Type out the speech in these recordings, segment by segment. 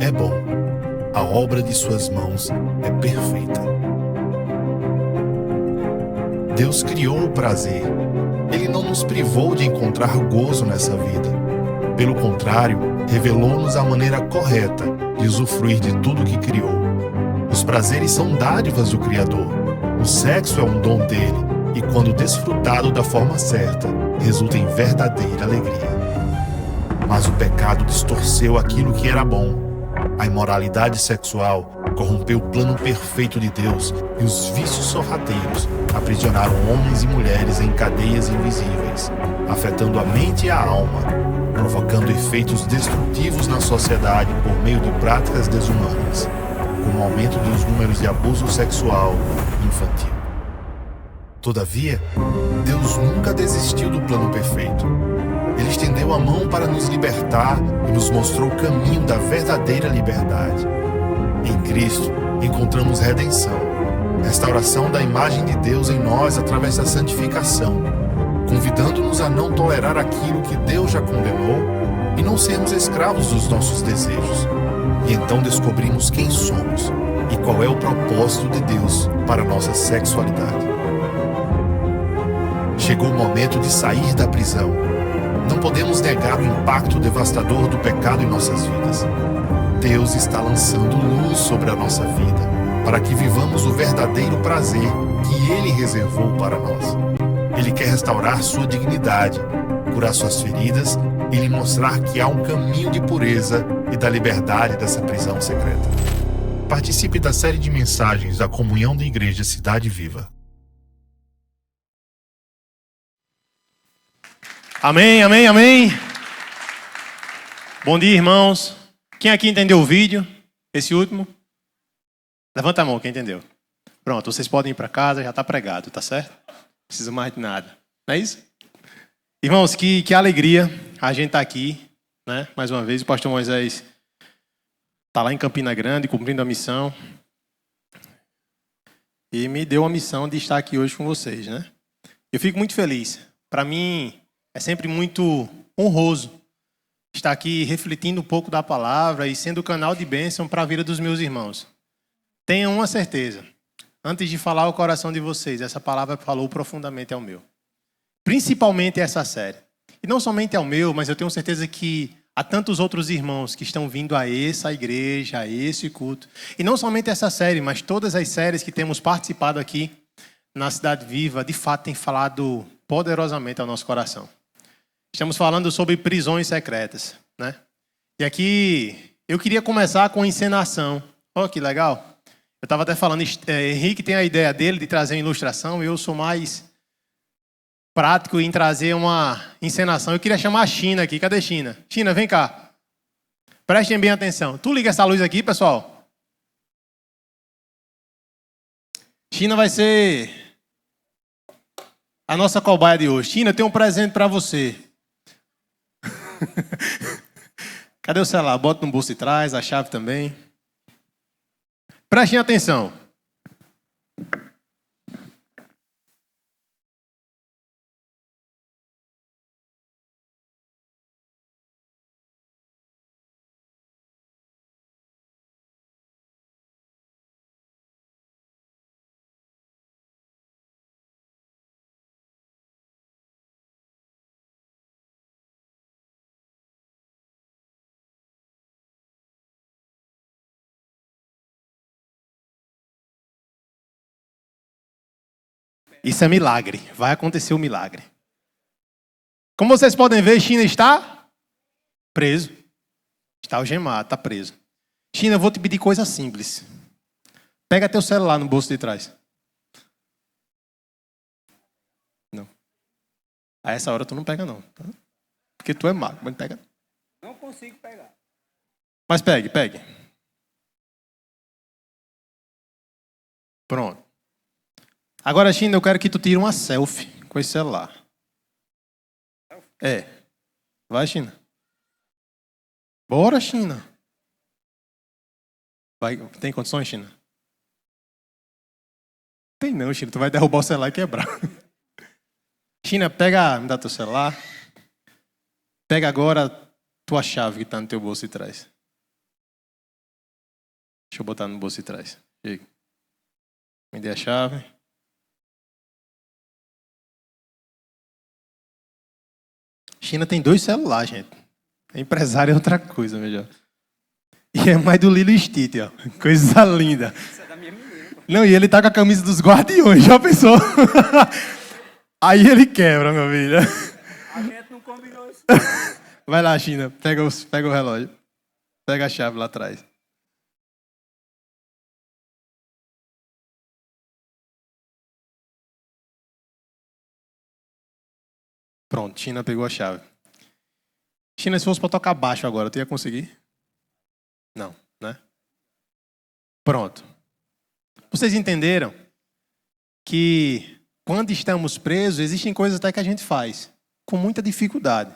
é bom. A obra de suas mãos é perfeita. Deus criou o prazer. Ele não nos privou de encontrar gozo nessa vida. Pelo contrário, revelou-nos a maneira correta de usufruir de tudo que criou. Os prazeres são dádivas do Criador. O sexo é um dom dele e, quando desfrutado da forma certa, resulta em verdadeira alegria. Mas o pecado distorceu aquilo que era bom. A imoralidade sexual corrompeu o plano perfeito de Deus e os vícios sorrateiros aprisionaram homens e mulheres em cadeias invisíveis, afetando a mente e a alma, provocando efeitos destrutivos na sociedade por meio de práticas desumanas, como o aumento dos números de abuso sexual infantil. Todavia, Deus nunca desistiu do plano perfeito. Ele estendeu a mão para nos libertar e nos mostrou o caminho da verdadeira liberdade. Em Cristo, encontramos redenção, restauração da imagem de Deus em nós através da santificação, convidando-nos a não tolerar aquilo que Deus já condenou e não sermos escravos dos nossos desejos. E então descobrimos quem somos e qual é o propósito de Deus para a nossa sexualidade. Chegou o momento de sair da prisão. Não podemos negar o impacto devastador do pecado em nossas vidas. Deus está lançando luz sobre a nossa vida, para que vivamos o verdadeiro prazer que Ele reservou para nós. Ele quer restaurar sua dignidade, curar suas feridas e lhe mostrar que há um caminho de pureza e da liberdade dessa prisão secreta. Participe da série de mensagens da Comunhão da Igreja Cidade Viva. Amém, amém, amém. Bom dia, irmãos. Quem aqui entendeu o vídeo? Esse último? Levanta a mão, quem entendeu. Pronto, vocês podem ir para casa, já está pregado, tá certo? Não precisa mais de nada. Não é isso? Irmãos, que alegria a gente tá aqui, né? Mais uma vez, o pastor Moisés está lá em Campina Grande, cumprindo a missão. E me deu a missão de estar aqui hoje com vocês, né? Eu fico muito feliz. Para mim, é sempre muito honroso estar aqui refletindo um pouco da palavra e sendo canal de bênção para a vida dos meus irmãos. Tenham uma certeza, antes de falar ao coração de vocês, essa palavra falou profundamente ao meu. Principalmente essa série. E não somente ao meu, mas eu tenho certeza que há tantos outros irmãos que estão vindo a essa igreja, a esse culto. E não somente essa série, mas todas as séries que temos participado aqui na Cidade Viva, de fato, têm falado poderosamente ao nosso coração. Estamos falando sobre prisões secretas, né? E aqui eu queria começar com a encenação. Olha que legal. Eu estava até falando, Henrique tem a ideia dele de trazer uma ilustração e eu sou mais prático em trazer uma encenação. Eu queria chamar a China aqui. Cadê China? China, vem cá. Prestem bem atenção. Tu liga essa luz aqui, pessoal. China vai ser a nossa cobaia de hoje. China, eu tenho um presente para você. Cadê o celular? Bota no bolso de trás, a chave também. Prestem atenção. Isso é milagre. Vai acontecer o milagre. Como vocês podem ver, China está preso. Está algemado, está preso. China, eu vou te pedir coisa simples. Pega teu celular no bolso de trás. Não. A essa hora tu não pega não. Tá? Porque tu é mago, mas não pega. Não consigo pegar. Mas pegue, pegue. Pronto. Agora, China, eu quero que tu tire uma selfie com esse celular. É. Vai, China. Bora, China. Vai. Tem condições, China? Tem não, China. Tu vai derrubar o celular e quebrar. China, pega, me dá teu celular. Pega agora tua chave que está no teu bolso de trás. Deixa eu botar no bolso de trás. Chega. Me dê a chave. China tem 2 celulares, gente. Empresário é outra coisa, melhor. E é mais do Lilo e Stitch, ó. Coisa linda. Isso é da minha menina. Não, e ele tá com a camisa dos Guardiões, já pensou? Aí ele quebra, meu filho. A gente não combinou isso. Vai lá, China, pega o relógio. Pega a chave lá atrás. Pronto, China pegou a chave. China, se fosse para tocar baixo agora, tu ia conseguir? Não, né? Pronto. Vocês entenderam que quando estamos presos, existem coisas até que a gente faz com muita dificuldade.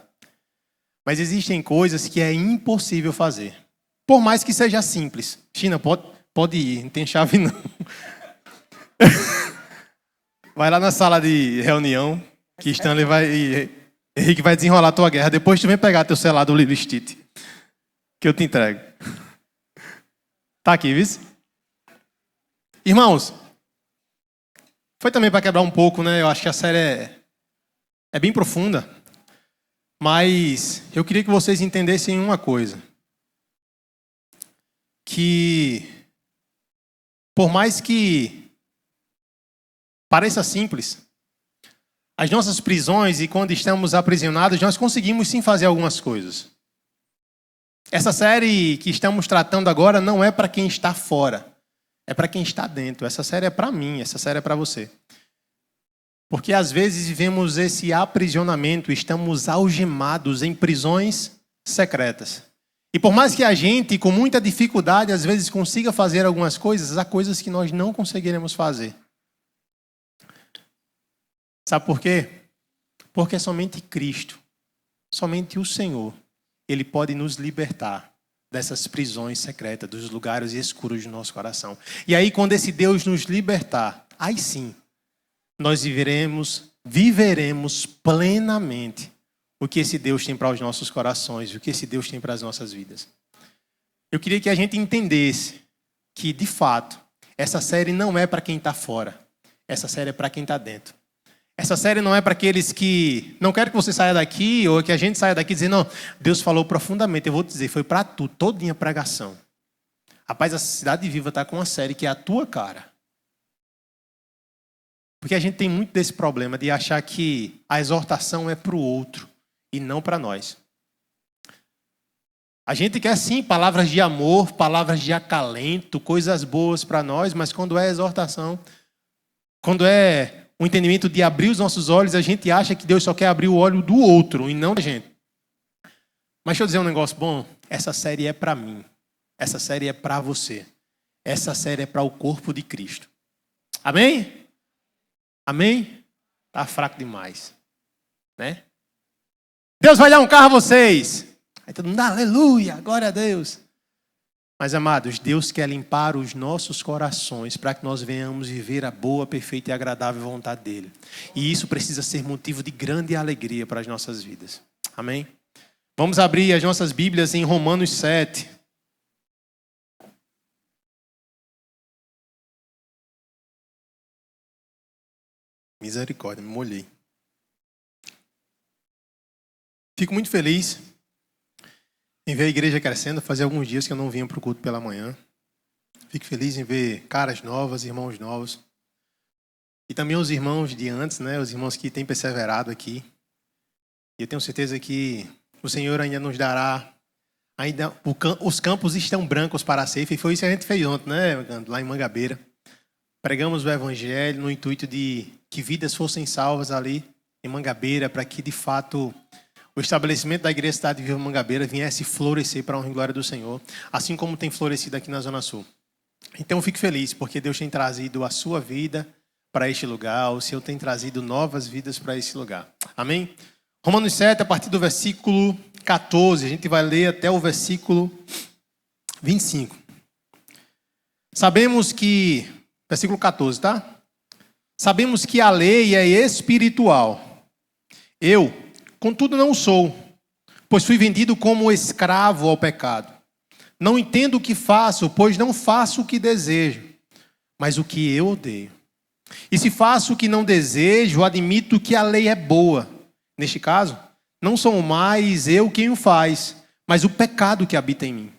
Mas existem coisas que é impossível fazer. Por mais que seja simples. China, pode ir, não tem chave não. Vai lá na sala de reunião, que Stanley e Henrique vai desenrolar a tua guerra. Depois tu vem pegar teu celular do Lilo Stitch, que eu te entrego. Tá aqui, viu? Irmãos, foi também para quebrar um pouco, né? Eu acho que a série é bem profunda. Mas eu queria que vocês entendessem uma coisa. Que por mais que pareça simples, as nossas prisões e quando estamos aprisionados, nós conseguimos sim fazer algumas coisas. Essa série que estamos tratando agora não é para quem está fora, é para quem está dentro. Essa série é para mim, essa série é para você. Porque às vezes vivemos esse aprisionamento, estamos algemados em prisões secretas. E por mais que a gente, com muita dificuldade, às vezes consiga fazer algumas coisas, há coisas que nós não conseguiremos fazer. Sabe por quê? Porque somente Cristo, somente o Senhor, Ele pode nos libertar dessas prisões secretas, dos lugares escuros do nosso coração. E aí, quando esse Deus nos libertar, aí sim, nós viveremos plenamente o que esse Deus tem para os nossos corações, o que esse Deus tem para as nossas vidas. Eu queria que a gente entendesse que, de fato, essa série não é para quem está fora. Essa série é para quem está dentro. Essa série não é para aqueles que não querem que você saia daqui ou que a gente saia daqui dizendo, não, Deus falou profundamente. Eu vou te dizer, foi para tu, todinha pregação. Rapaz, a Cidade Viva está com uma série que é a tua cara. Porque a gente tem muito desse problema de achar que a exortação é para o outro e não para nós. A gente quer sim palavras de amor, palavras de acalento, coisas boas para nós, mas quando é exortação, quando é o entendimento de abrir os nossos olhos, a gente acha que Deus só quer abrir o olho do outro e não da gente. Mas deixa eu dizer um negócio bom. Essa série é para mim. Essa série é para você. Essa série é para o corpo de Cristo. Amém? Amém? Tá fraco demais. Né? Deus vai dar um carro a vocês. Aí todo mundo, aleluia, glória a Deus. Mas, amados, Deus quer limpar os nossos corações para que nós venhamos viver a boa, perfeita e agradável vontade dEle. E isso precisa ser motivo de grande alegria para as nossas vidas. Amém? Vamos abrir as nossas Bíblias em Romanos 7. Misericórdia, me molhei. Fico muito feliz em ver a igreja crescendo. Fazia alguns dias que eu não vinha para o culto pela manhã. Fico feliz em ver caras novas, irmãos novos. E também os irmãos de antes, né? Os irmãos que têm perseverado aqui. E eu tenho certeza que o Senhor ainda nos dará. Os campos estão brancos para a ceifa. E foi isso que a gente fez ontem, né? Lá em Mangabeira. Pregamos o Evangelho no intuito de que vidas fossem salvas ali em Mangabeira, para que de fato o estabelecimento da Igreja Cidade Viva Mangabeira viesse florescer para a honra e glória do Senhor, assim como tem florescido aqui na Zona Sul. Então eu fico feliz, porque Deus tem trazido a sua vida para este lugar, o Senhor tem trazido novas vidas para esse lugar. Amém? Romanos 7, a partir do versículo 14, a gente vai ler até o versículo 25. Sabemos que... Versículo 14, tá? Sabemos que a lei é espiritual. Eu, contudo, não sou, pois fui vendido como escravo ao pecado. Não entendo o que faço, pois não faço o que desejo, mas o que eu odeio. E se faço o que não desejo, admito que a lei é boa. Neste caso, não sou mais eu quem o faz, mas o pecado que habita em mim.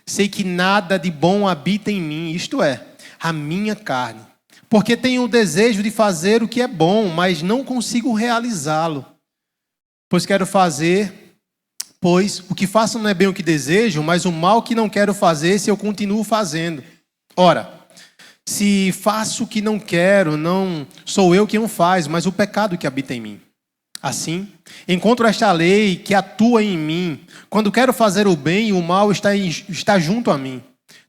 Sei que nada de bom habita em mim, isto é, a minha carne. Porque tenho o desejo de fazer o que é bom, mas não consigo realizá-lo. Pois o que faço não é bem o que desejo, mas o mal que não quero fazer, se eu continuo fazendo. Ora, se faço o que não quero, não sou eu quem o faz, mas o pecado que habita em mim. Assim, encontro esta lei que atua em mim. Quando quero fazer o bem, o mal está junto a mim.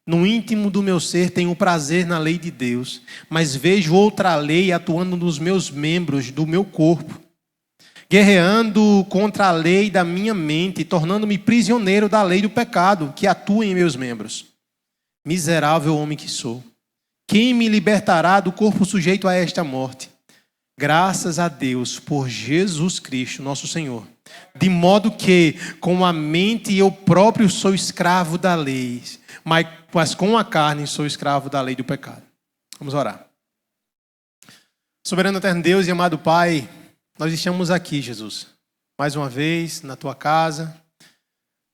No íntimo do meu ser tenho prazer na lei de Deus, mas vejo outra lei atuando nos meus membros do meu corpo, guerreando contra a lei da minha mente, tornando-me prisioneiro da lei do pecado que atua em meus membros. Miserável homem que sou, quem me libertará do corpo sujeito a esta morte? Graças a Deus por Jesus Cristo, nosso Senhor. De modo que, com a mente eu próprio sou escravo da lei, mas com a carne sou escravo da lei do pecado. Vamos orar. Soberano eterno Deus e amado Pai, nós estamos aqui, Jesus, mais uma vez na Tua casa.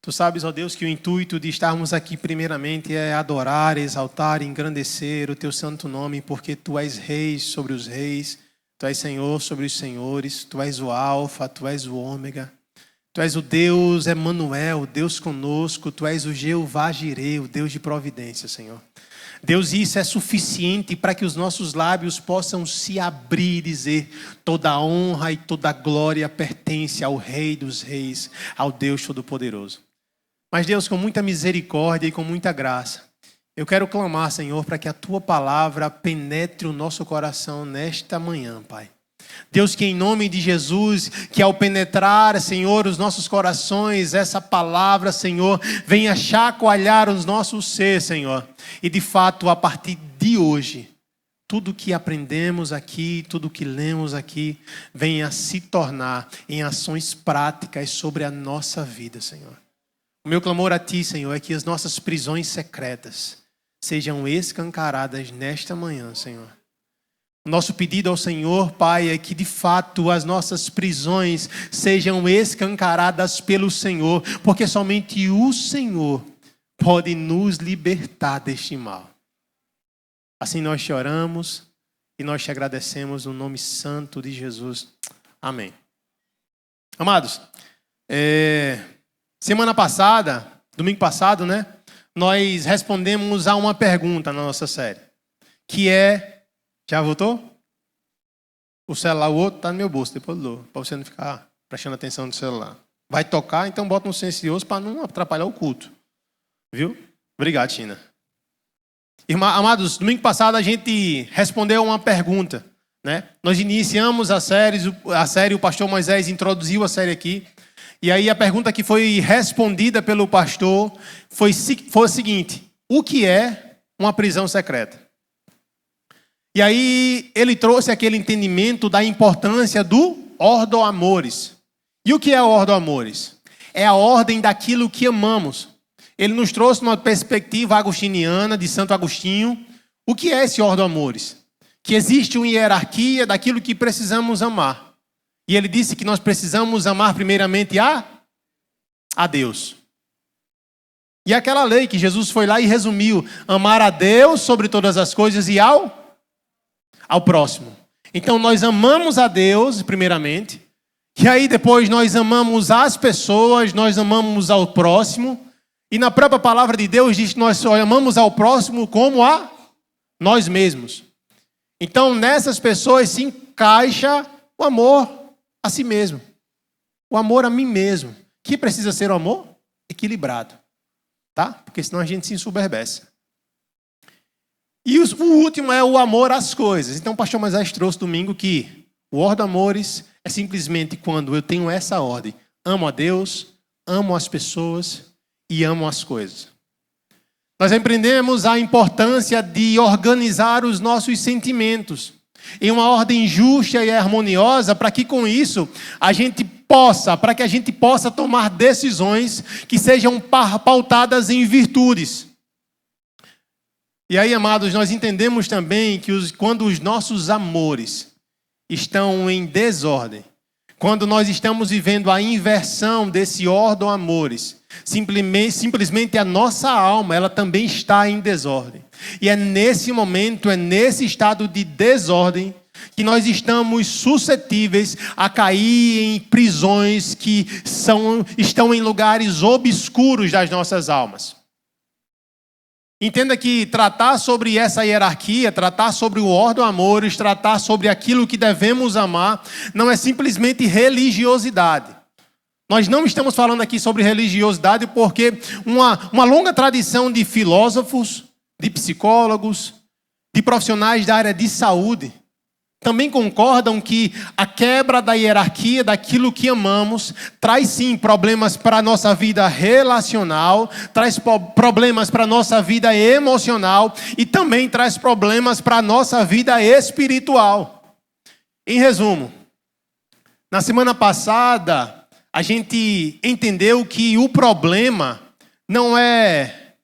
Tu sabes, ó Deus, que o intuito de estarmos aqui primeiramente é adorar, exaltar e engrandecer o Teu santo nome, porque Tu és Rei sobre os reis, Tu és Senhor sobre os senhores, Tu és o Alfa, Tu és o Ômega. Tu és o Deus Emanuel, Deus conosco, Tu és o Jeová Jireh, o Deus de providência, Senhor. Deus, isso é suficiente para que os nossos lábios possam se abrir e dizer: toda a honra e toda a glória pertence ao Rei dos Reis, ao Deus Todo-Poderoso. Mas Deus, com muita misericórdia e com muita graça, eu quero clamar, Senhor, para que a Tua palavra penetre o nosso coração nesta manhã, Pai. Deus, que em nome de Jesus, que ao penetrar, Senhor, os nossos corações, essa palavra, Senhor, venha chacoalhar os nossos ser, Senhor. E de fato, a partir de hoje, tudo que aprendemos aqui, tudo que lemos aqui, venha se tornar em ações práticas sobre a nossa vida, Senhor. O meu clamor a Ti, Senhor, é que as nossas prisões secretas sejam escancaradas nesta manhã, Senhor. O nosso pedido ao Senhor, Pai, é que de fato as nossas prisões sejam escancaradas pelo Senhor, porque somente o Senhor pode nos libertar deste mal. Assim nós te oramos e nós te agradecemos no nome santo de Jesus. Amém. Amados, semana passada, domingo passado, né? Nós respondemos a uma pergunta na nossa série, que é... Já voltou? O celular, o outro está no meu bolso, depois eu dou, para você não ficar prestando atenção no celular. Vai tocar, então bota no silencioso para não atrapalhar o culto. Viu? Obrigado, Tina. Amados, domingo passado a gente respondeu uma pergunta, né? Nós iniciamos a série, o pastor Moisés introduziu a série aqui. E aí a pergunta que foi respondida pelo pastor foi o seguinte: o que é uma prisão secreta? E aí ele trouxe aquele entendimento da importância do ordo amores. E o que é o ordo amores? É a ordem daquilo que amamos. Ele nos trouxe uma perspectiva agostiniana de Santo Agostinho. O que é esse ordo amores? Que existe uma hierarquia daquilo que precisamos amar. E ele disse que nós precisamos amar primeiramente a Deus. E aquela lei que Jesus foi lá e resumiu: amar a Deus sobre todas as coisas e ao próximo. Então nós amamos a Deus primeiramente, e aí depois nós amamos as pessoas, nós amamos ao próximo, e na própria palavra de Deus diz que nós só amamos ao próximo como a nós mesmos. Então nessas pessoas se encaixa o amor a si mesmo, o amor a mim mesmo, que precisa ser o amor equilibrado, tá? Porque senão a gente se ensoberbece. E o último é o amor às coisas. Então o pastor Moisés trouxe domingo que o ordo amores é simplesmente quando eu tenho essa ordem: amo a Deus, amo as pessoas e amo as coisas. Nós aprendemos a importância de organizar os nossos sentimentos em uma ordem justa e harmoniosa, para que com isso a gente para que a gente possa tomar decisões que sejam pautadas em virtudes. E aí, amados, nós entendemos também que quando os nossos amores estão em desordem, quando nós estamos vivendo a inversão desse ordem amores, simplesmente a nossa alma, ela também está em desordem. E é nesse momento, é nesse estado de desordem, que nós estamos suscetíveis a cair em prisões que estão em lugares obscuros das nossas almas. Entenda que tratar sobre essa hierarquia, tratar sobre o ordem amores, tratar sobre aquilo que devemos amar, não é simplesmente religiosidade. Nós não estamos falando aqui sobre religiosidade porque uma longa tradição de filósofos, de psicólogos, de profissionais da área de saúde, também concordam que a quebra da hierarquia daquilo que amamos traz sim problemas para a nossa vida relacional, traz problemas para a nossa vida emocional e também traz problemas para a nossa vida espiritual. Em resumo, na semana passada a gente entendeu que o problema não é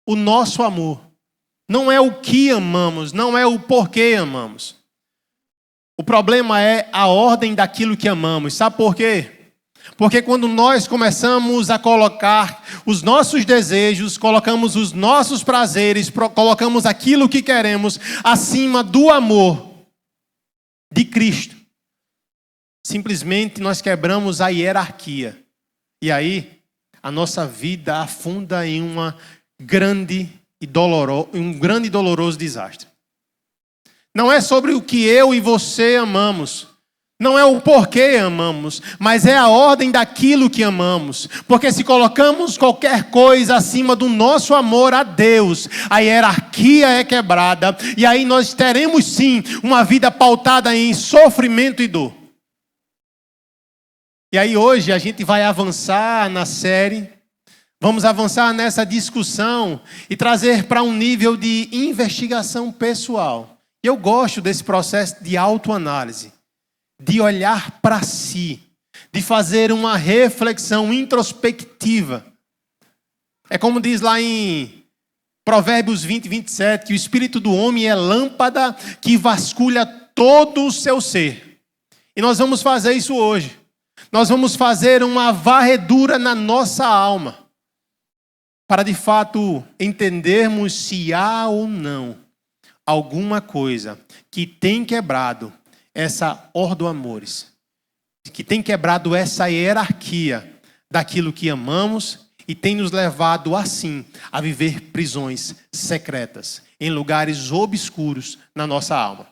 o nosso amor, não é o que amamos, não é o porquê amamos. O problema é a ordem daquilo que amamos. Sabe por quê? Porque quando nós começamos a colocar os nossos desejos, colocamos os nossos prazeres, colocamos aquilo que queremos acima do amor de Cristo, simplesmente nós quebramos a hierarquia. E aí, a nossa vida afunda em um grande e doloroso desastre. Não é sobre o que eu e você amamos. Não é o porquê amamos, mas é a ordem daquilo que amamos. Porque se colocamos qualquer coisa acima do nosso amor a Deus, a hierarquia é quebrada. E aí nós teremos sim uma vida pautada em sofrimento e dor. E aí hoje a gente vai avançar na série. Vamos avançar nessa discussão e trazer para um nível de investigação pessoal. Eu gosto desse processo de autoanálise, de olhar para si, de fazer uma reflexão introspectiva. É como diz lá em Provérbios 20, 27, que o espírito do homem é lâmpada que vasculha todo o seu ser. E nós vamos fazer isso hoje. Nós vamos fazer uma varredura na nossa alma, para de fato entendermos se há ou não alguma coisa que tem quebrado essa ordem amores, que tem quebrado essa hierarquia daquilo que amamos e tem nos levado assim a viver prisões secretas, em lugares obscuros na nossa alma.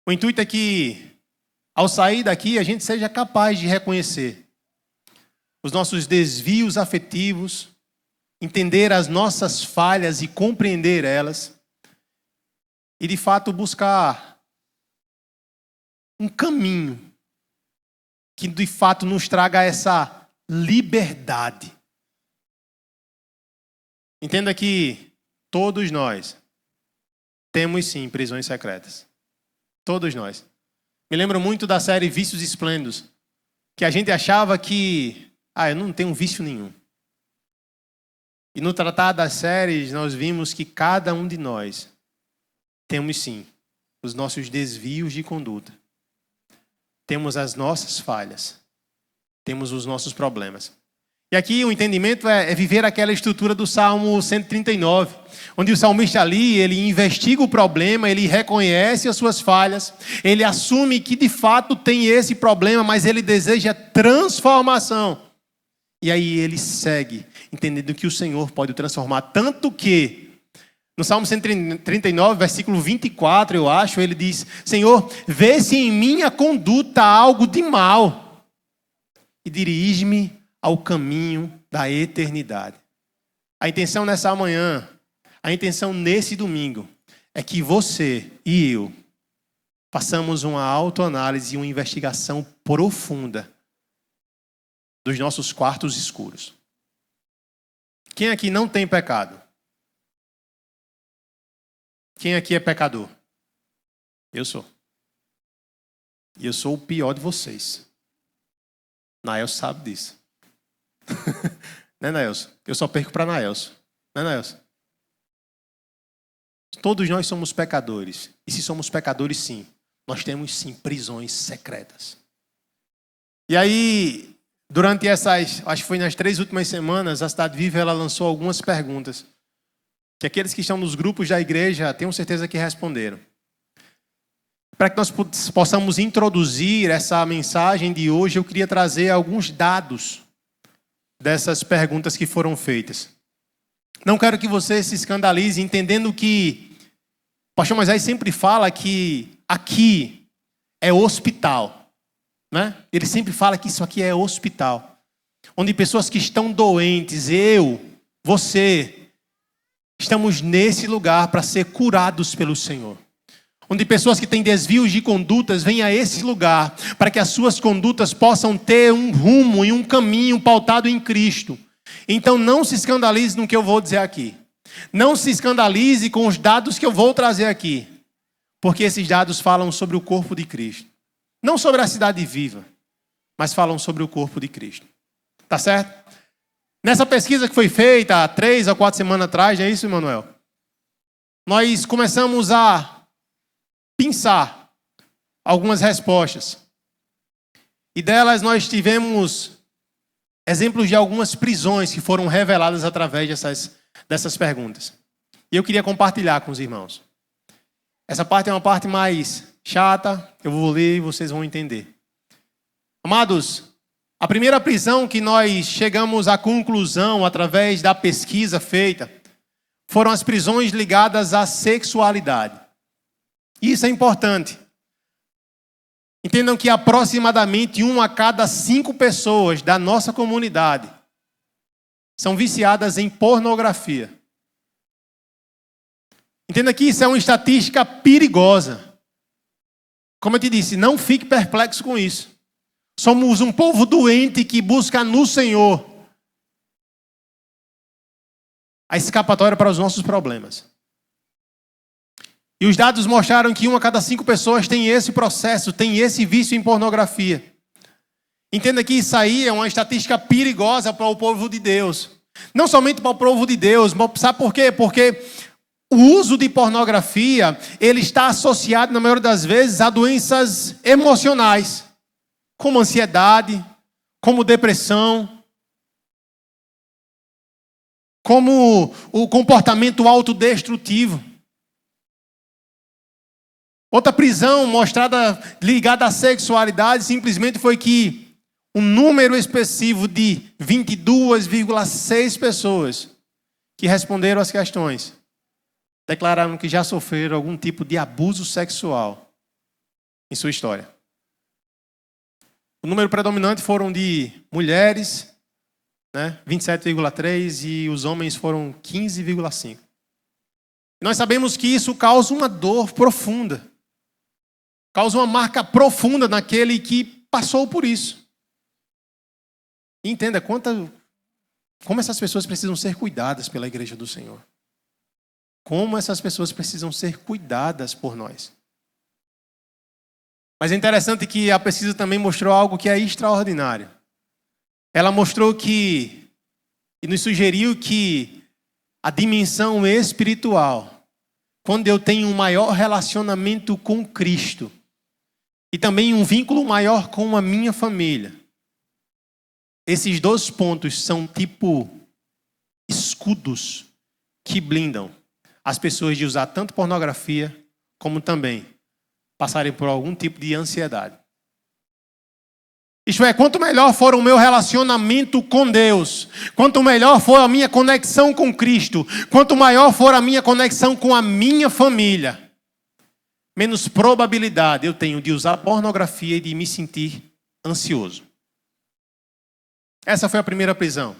O intuito é que, ao sair daqui, a gente seja capaz de reconhecer os nossos desvios afetivos, entender as nossas falhas e compreender elas, e de fato buscar um caminho que de fato nos traga essa liberdade. Entenda que todos nós temos sim prisões secretas. Todos nós. Me lembro muito da série Vícios Esplêndidos, que a gente achava que, eu não tenho vício nenhum. E no tratar das séries, nós vimos que cada um de nós temos sim os nossos desvios de conduta. Temos as nossas falhas. Temos os nossos problemas. E aqui o entendimento é viver aquela estrutura do Salmo 139, onde o salmista ali, ele investiga o problema, ele reconhece as suas falhas, ele assume que de fato tem esse problema, mas ele deseja transformação. E aí ele segue, entendendo que o Senhor pode o transformar. Tanto que, no Salmo 139, versículo 24, eu acho, ele diz: Senhor, vê se em minha conduta há algo de mal e dirige-me ao caminho da eternidade. A intenção nessa manhã, a intenção nesse domingo, é que você e eu façamos uma autoanálise e uma investigação profunda dos nossos quartos escuros. Quem aqui não tem pecado? Quem aqui é pecador? Eu sou. E eu sou o pior de vocês. Naelson sabe disso. Né, Naelson? Eu só perco para Naelson. Né, Naelson? Todos nós somos pecadores. E se somos pecadores, sim, nós temos, sim, prisões secretas. E aí, durante essas, acho que foi nas 3 últimas semanas, a Cidade Viva ela lançou algumas perguntas. Que aqueles que estão nos grupos da igreja, tenho certeza que responderam. Para que nós possamos introduzir essa mensagem de hoje, eu queria trazer alguns dados dessas perguntas que foram feitas. Não quero que você se escandalize, entendendo que o pastor Moisés sempre fala que aqui é hospital, né? Ele sempre fala que isso aqui é hospital, onde pessoas que estão doentes, eu, você, estamos nesse lugar para ser curados pelo Senhor. Onde pessoas que têm desvios de condutas vêm a esse lugar para que as suas condutas possam ter um rumo e um caminho pautado em Cristo. Então não se escandalize no que eu vou dizer aqui. Não se escandalize com os dados que eu vou trazer aqui. Porque esses dados falam sobre o corpo de Cristo. Não sobre a cidade viva, mas falam sobre o corpo de Cristo. Tá certo? Nessa pesquisa que foi feita há 3 ou 4 semanas atrás, é isso, Emanuel? Nós começamos a pensar algumas respostas. E delas nós tivemos exemplos de algumas prisões que foram reveladas através dessas perguntas. E eu queria compartilhar com os irmãos. Essa parte é uma parte mais chata, eu vou ler e vocês vão entender. Amados, a primeira prisão que nós chegamos à conclusão através da pesquisa feita foram as prisões ligadas à sexualidade. Isso é importante. Entendam que aproximadamente 1 a cada 5 pessoas da nossa comunidade são viciadas em pornografia. Entenda que isso é uma estatística perigosa. Como eu te disse, não fique perplexo com isso. Somos um povo doente que busca no Senhor a escapatória para os nossos problemas. E os dados mostraram que 1 a cada 5 pessoas tem esse processo, tem esse vício em pornografia. Entenda que isso aí é uma estatística perigosa para o povo de Deus. Não somente para o povo de Deus, mas sabe por quê? Porque o uso de pornografia, ele está associado, na maioria das vezes, a doenças emocionais, como ansiedade, como depressão, como o comportamento autodestrutivo. Outra prisão mostrada ligada à sexualidade simplesmente foi que um número expressivo de 22,6 pessoas que responderam às questões declararam que já sofreram algum tipo de abuso sexual em sua história. O número predominante foram de mulheres, né, 27,3, e os homens foram 15,5. Nós sabemos que isso causa uma dor profunda. Causa uma marca profunda naquele que passou por isso. E entenda como essas pessoas precisam ser cuidadas pela igreja do Senhor. Como essas pessoas precisam ser cuidadas por nós. Mas é interessante que a pesquisa também mostrou algo que é extraordinário. Ela mostrou e nos sugeriu que a dimensão espiritual, quando eu tenho um maior relacionamento com Cristo, e também um vínculo maior com a minha família. Esses 2 pontos são tipo escudos que blindam as pessoas de usar tanto pornografia, como também passarem por algum tipo de ansiedade. Isto é, quanto melhor for o meu relacionamento com Deus, quanto melhor for a minha conexão com Cristo, quanto maior for a minha conexão com a minha família, menos probabilidade eu tenho de usar pornografia e de me sentir ansioso. Essa foi a primeira prisão.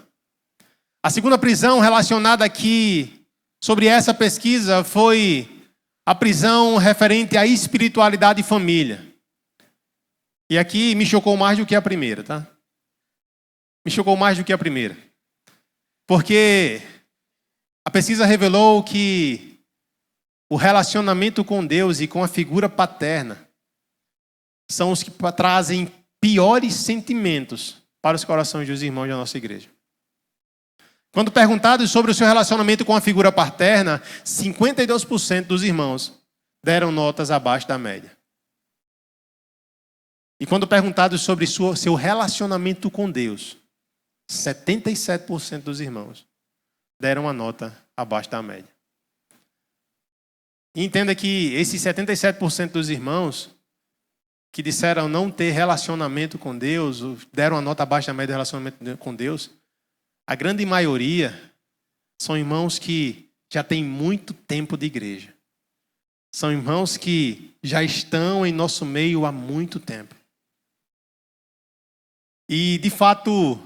A segunda prisão relacionada aqui sobre essa pesquisa foi a prisão referente à espiritualidade e família. E aqui me chocou mais do que a primeira, tá? Me chocou mais do que a primeira. Porque a pesquisa revelou que o relacionamento com Deus e com a figura paterna são os que trazem piores sentimentos para os corações dos irmãos da nossa igreja. Quando perguntados sobre o seu relacionamento com a figura paterna, 52% dos irmãos deram notas abaixo da média. E quando perguntados sobre seu relacionamento com Deus, 77% dos irmãos deram uma nota abaixo da média. E entenda que esses 77% dos irmãos que disseram não ter relacionamento com Deus, deram uma nota abaixo da média do relacionamento com Deus, a grande maioria são irmãos que já têm muito tempo de igreja. São irmãos que já estão em nosso meio há muito tempo. E, de fato,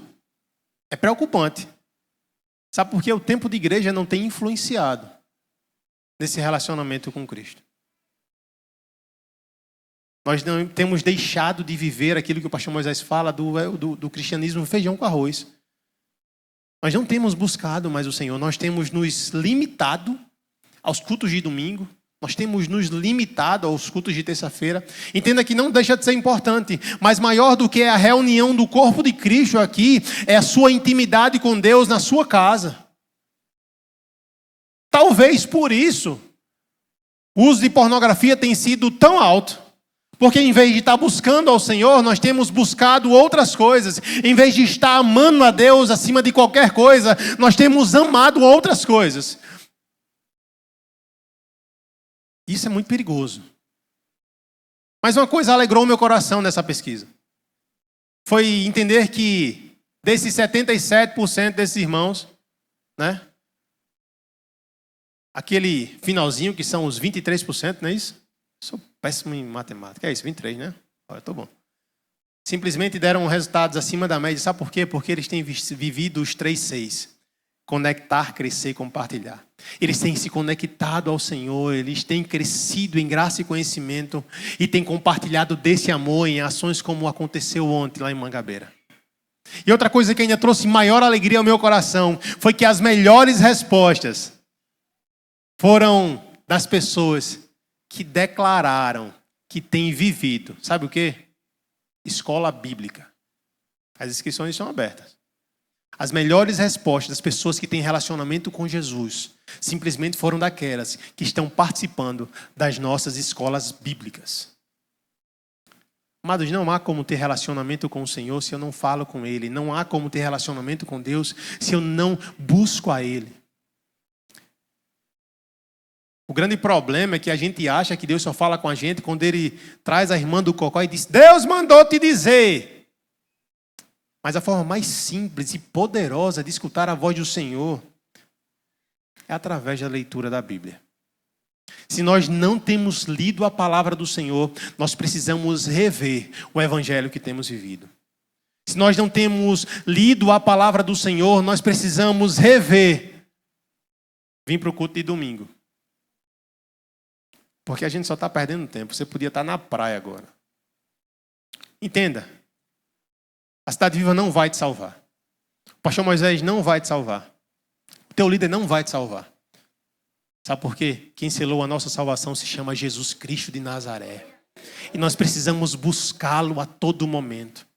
é preocupante. Sabe por quê? O tempo de igreja não tem influenciado nesse relacionamento com Cristo. Nós não temos deixado de viver aquilo que o pastor Moisés fala do cristianismo feijão com arroz. Nós não temos buscado mais o Senhor. Nós temos nos limitado aos cultos de domingo. Nós temos nos limitado aos cultos de terça-feira. Entenda que não deixa de ser importante, mas maior do que a reunião do corpo de Cristo aqui é a sua intimidade com Deus na sua casa. Talvez por isso o uso de pornografia tenha sido tão alto. Porque em vez de estar buscando ao Senhor, nós temos buscado outras coisas. Em vez de estar amando a Deus acima de qualquer coisa, nós temos amado outras coisas. Isso é muito perigoso. Mas uma coisa alegrou meu coração nessa pesquisa. Foi entender que desses 77% desses irmãos, né? Aquele finalzinho que são os 23%, não é isso? Sou péssimo em matemática. É isso, 23, né? Olha, tô bom. Simplesmente deram resultados acima da média. Sabe por quê? Porque eles têm vivido os 3 Cs. Conectar, crescer e compartilhar. Eles têm se conectado ao Senhor. Eles têm crescido em graça e conhecimento. E têm compartilhado desse amor em ações como aconteceu ontem lá em Mangabeira. E outra coisa que ainda trouxe maior alegria ao meu coração foi que as melhores respostas foram das pessoas que declararam que têm vivido, sabe o quê? Escola bíblica. As inscrições estão abertas. As melhores respostas das pessoas que têm relacionamento com Jesus simplesmente foram daquelas que estão participando das nossas escolas bíblicas. Amados, não há como ter relacionamento com o Senhor se eu não falo com Ele. Não há como ter relacionamento com Deus se eu não busco a Ele. O grande problema é que a gente acha que Deus só fala com a gente quando Ele traz a irmã do cocó e diz: Deus mandou te dizer. Mas a forma mais simples e poderosa de escutar a voz do Senhor é através da leitura da Bíblia. Se nós não temos lido a palavra do Senhor, nós precisamos rever o evangelho que temos vivido. Se nós não temos lido a palavra do Senhor, nós precisamos rever. Vim para o culto de domingo. Porque a gente só está perdendo tempo. Você podia estar na praia agora. Entenda. A Cidade Viva não vai te salvar. O pastor Moisés não vai te salvar. O teu líder não vai te salvar. Sabe por quê? Quem selou a nossa salvação se chama Jesus Cristo de Nazaré. E nós precisamos buscá-lo a todo momento.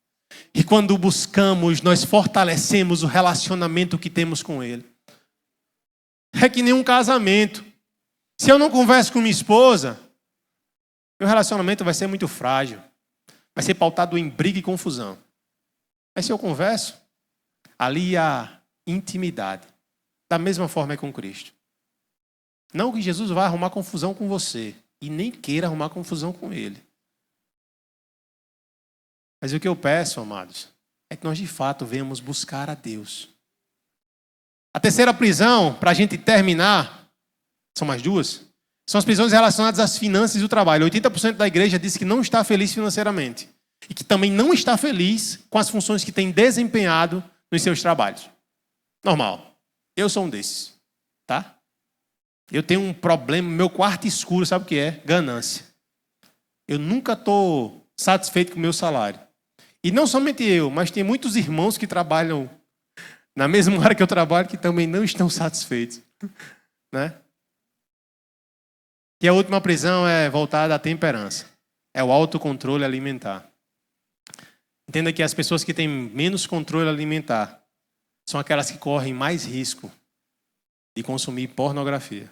E quando o buscamos, nós fortalecemos o relacionamento que temos com Ele. É que nem um casamento. Se eu não converso com minha esposa, meu relacionamento vai ser muito frágil. Vai ser pautado em briga e confusão. Mas se eu converso, ali há intimidade. Da mesma forma é com Cristo. Não que Jesus vai arrumar confusão com você. E nem queira arrumar confusão com Ele. Mas o que eu peço, amados, é que nós de fato venhamos buscar a Deus. A terceira prisão, para a gente terminar, são mais duas, são as prisões relacionadas às finanças e o trabalho. 80% da igreja diz que não está feliz financeiramente. E que também não está feliz com as funções que tem desempenhado nos seus trabalhos. Normal. Eu sou um desses. Tá? Eu tenho um problema, meu quarto escuro, sabe o que é? Ganância. Eu nunca estou satisfeito com o meu salário. E não somente eu, mas tem muitos irmãos que trabalham na mesma área que eu trabalho que também não estão satisfeitos. Né? E a última prisão é voltada à temperança. é o autocontrole alimentar. Entenda que as pessoas que têm menos controle alimentar são aquelas que correm mais risco de consumir pornografia.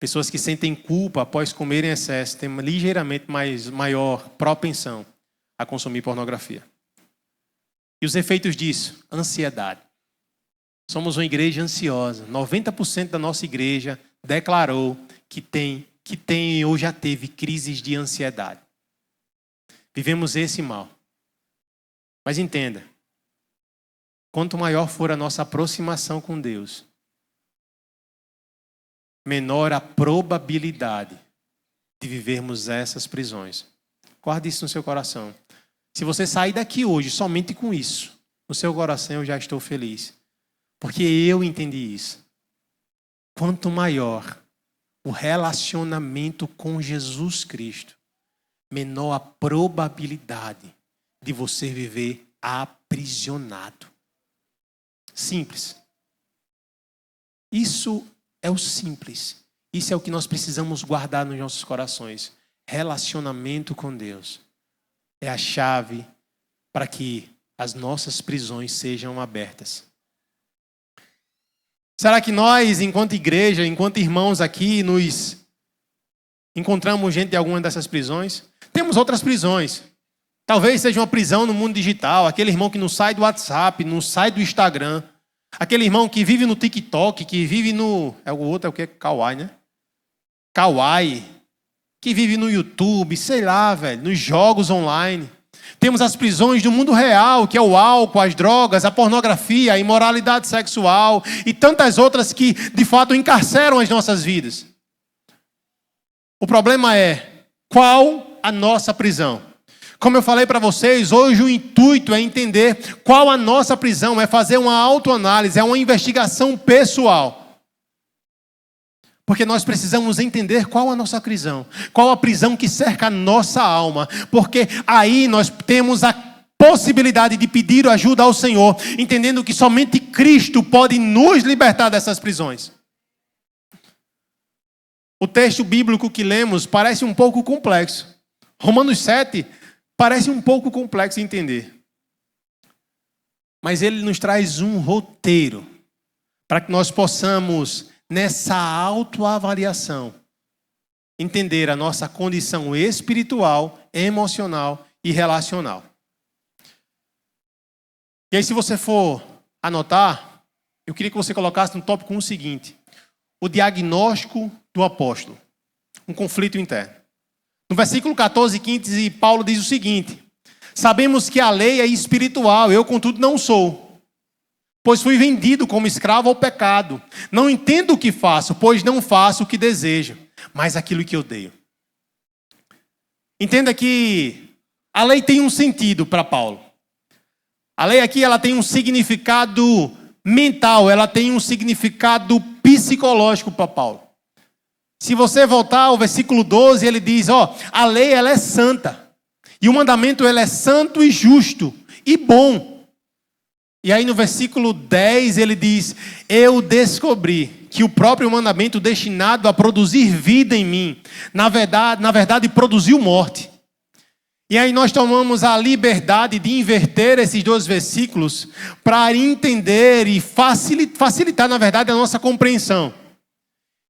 Pessoas que sentem culpa após comer em excesso têm ligeiramente maior propensão a consumir pornografia. E os efeitos disso? Ansiedade. Somos uma igreja ansiosa. 90% da nossa igreja declarou que tem ou já teve crises de ansiedade. Vivemos esse mal. Mas entenda, quanto maior for a nossa aproximação com Deus, menor a probabilidade de vivermos essas prisões. Guarde isso no seu coração. Se você sair daqui hoje somente com isso, no seu coração eu já estou feliz. Porque eu entendi isso. Quanto maior o relacionamento com Jesus Cristo, menor a probabilidade de você viver aprisionado. Simples. Isso é o simples. Isso é o que nós precisamos guardar nos nossos corações. Relacionamento com Deus é a chave para que as nossas prisões sejam abertas. Será que nós, enquanto igreja, enquanto irmãos aqui, nos encontramos gente de alguma dessas prisões? Temos outras prisões. Talvez seja uma prisão no mundo digital, aquele irmão que não sai do WhatsApp, não sai do Instagram, aquele irmão que vive no TikTok, que vive no... o outro é o quê? Kawaii, né? Kawaii. Que vive no YouTube, sei lá, velho, nos jogos online. Temos as prisões do mundo real, que é o álcool, as drogas, a pornografia, a imoralidade sexual e tantas outras que, de fato, encarceram as nossas vidas. O problema é, qual a nossa prisão? Como eu falei para vocês, hoje o intuito é entender qual a nossa prisão, é fazer uma autoanálise, é uma investigação pessoal. Porque nós precisamos entender qual a nossa prisão, qual a prisão que cerca a nossa alma, porque aí nós temos a possibilidade de pedir ajuda ao Senhor, entendendo que somente Cristo pode nos libertar dessas prisões. O texto bíblico que lemos parece um pouco complexo. Romanos 7 parece um pouco complexo de entender. Mas ele nos traz um roteiro para que nós possamos, nessa autoavaliação, entender a nossa condição espiritual, emocional e relacional. E aí, se você for anotar, eu queria que você colocasse no tópico 1 o seguinte: o diagnóstico do apóstolo, um conflito interno. No versículo 14 e 15, Paulo diz o seguinte: sabemos que a lei é espiritual, eu contudo não sou. Pois fui vendido como escravo ao pecado. Não entendo o que faço, pois não faço o que desejo, mas aquilo que odeio. Entenda que a lei tem um sentido para Paulo. A lei aqui ela tem um significado mental, ela tem um significado psicológico para Paulo. Se você voltar ao versículo 12, ele diz, a lei ela é santa. E o mandamento ele é santo e justo e bom. E aí no versículo 10 ele diz, eu descobri que o próprio mandamento destinado a produzir vida em mim, na verdade produziu morte. E aí nós tomamos a liberdade de inverter esses dois versículos para entender e facilitar, na verdade, a nossa compreensão.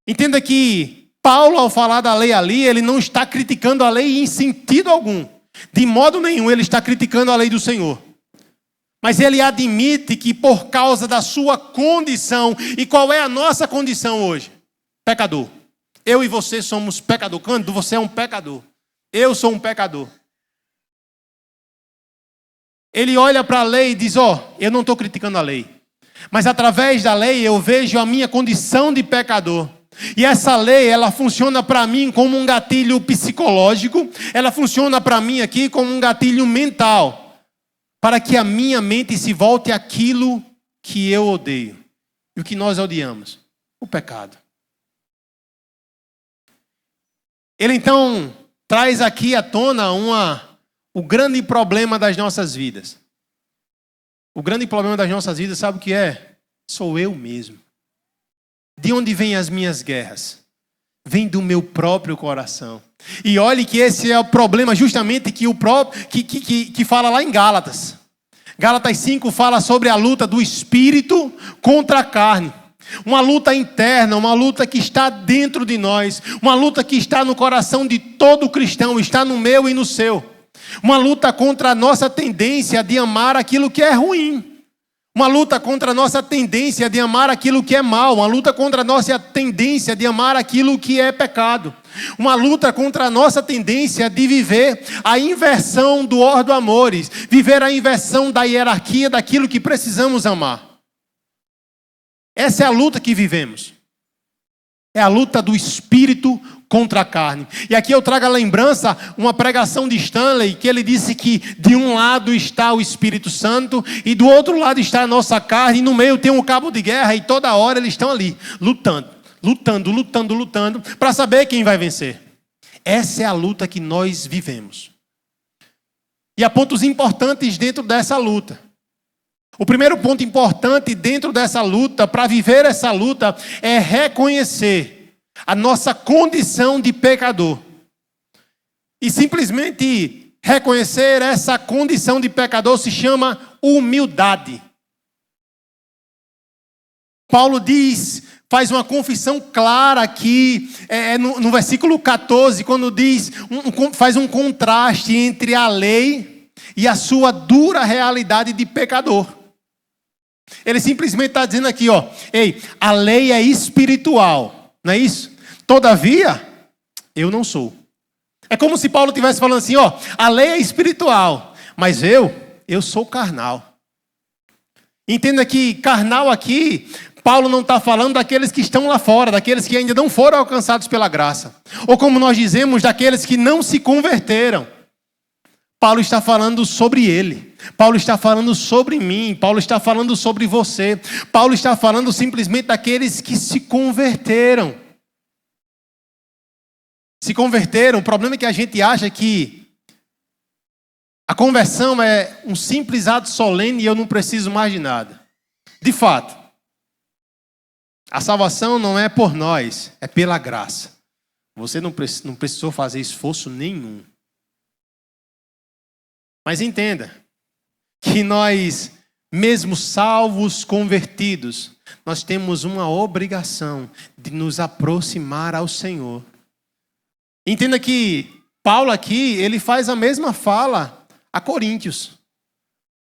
Entenda que Paulo, ao falar da lei ali, ele não está criticando a lei em sentido algum. De modo nenhum ele está criticando a lei do Senhor. Mas ele admite que por causa da sua condição, e qual é a nossa condição hoje? Pecador. Eu e você somos pecador. Cândido, você é um pecador. Eu sou um pecador. Ele olha para a lei e diz, eu não estou criticando a lei. Mas através da lei eu vejo a minha condição de pecador. E essa lei, ela funciona para mim como um gatilho psicológico. Ela funciona para mim aqui como um gatilho mental. Para que a minha mente se volte àquilo que eu odeio. E o que nós odiamos? O pecado. Ele então traz aqui à tona o grande problema das nossas vidas. O grande problema das nossas vidas, sabe o que é? Sou eu mesmo. De onde vêm as minhas guerras? vem do meu próprio coração. E olhe que esse é o problema justamente que fala lá em Gálatas. Gálatas 5 fala sobre a luta do espírito contra a carne. Uma luta interna, uma luta que está dentro de nós. Uma luta que está no coração de todo cristão, está no meu e no seu. Uma luta contra a nossa tendência de amar aquilo que é ruim. Uma luta contra a nossa tendência de amar aquilo que é mal. Uma luta contra a nossa tendência de amar aquilo que é pecado. Uma luta contra a nossa tendência de viver a inversão do ordo amores. Viver a inversão da hierarquia daquilo que precisamos amar. Essa é a luta que vivemos. É a luta do espírito contra a carne. E aqui eu trago a lembrança, uma pregação de Stanley, que ele disse que de um lado está o Espírito Santo e do outro lado está a nossa carne, e no meio tem um cabo de guerra e toda hora eles estão ali, lutando, para saber quem vai vencer. Essa é a luta que nós vivemos. E há pontos importantes dentro dessa luta. O primeiro ponto importante dentro dessa luta, para viver essa luta, é reconhecer a nossa condição de pecador. E simplesmente reconhecer essa condição de pecador se chama humildade. Paulo faz uma confissão clara aqui, no versículo 14, quando diz, faz um contraste entre a lei e a sua dura realidade de pecador. Ele simplesmente está dizendo aqui, a lei é espiritual. Não é isso? Todavia, eu não sou. É como se Paulo estivesse falando assim, a lei é espiritual, mas eu sou carnal. Entenda que carnal aqui, Paulo não está falando daqueles que estão lá fora, daqueles que ainda não foram alcançados pela graça. Ou como nós dizemos, daqueles que não se converteram. Paulo está falando sobre ele. Paulo está falando sobre mim. Paulo está falando sobre você. Paulo está falando simplesmente daqueles que se converteram. Se converteram. O problema é que a gente acha que a conversão é um simples ato solene e eu não preciso mais de nada. De fato, a salvação não é por nós, é pela graça. Você não precisou fazer esforço nenhum. Mas entenda que nós, mesmo salvos, convertidos, nós temos uma obrigação de nos aproximar ao Senhor. Entenda que Paulo aqui, ele faz a mesma fala a Coríntios.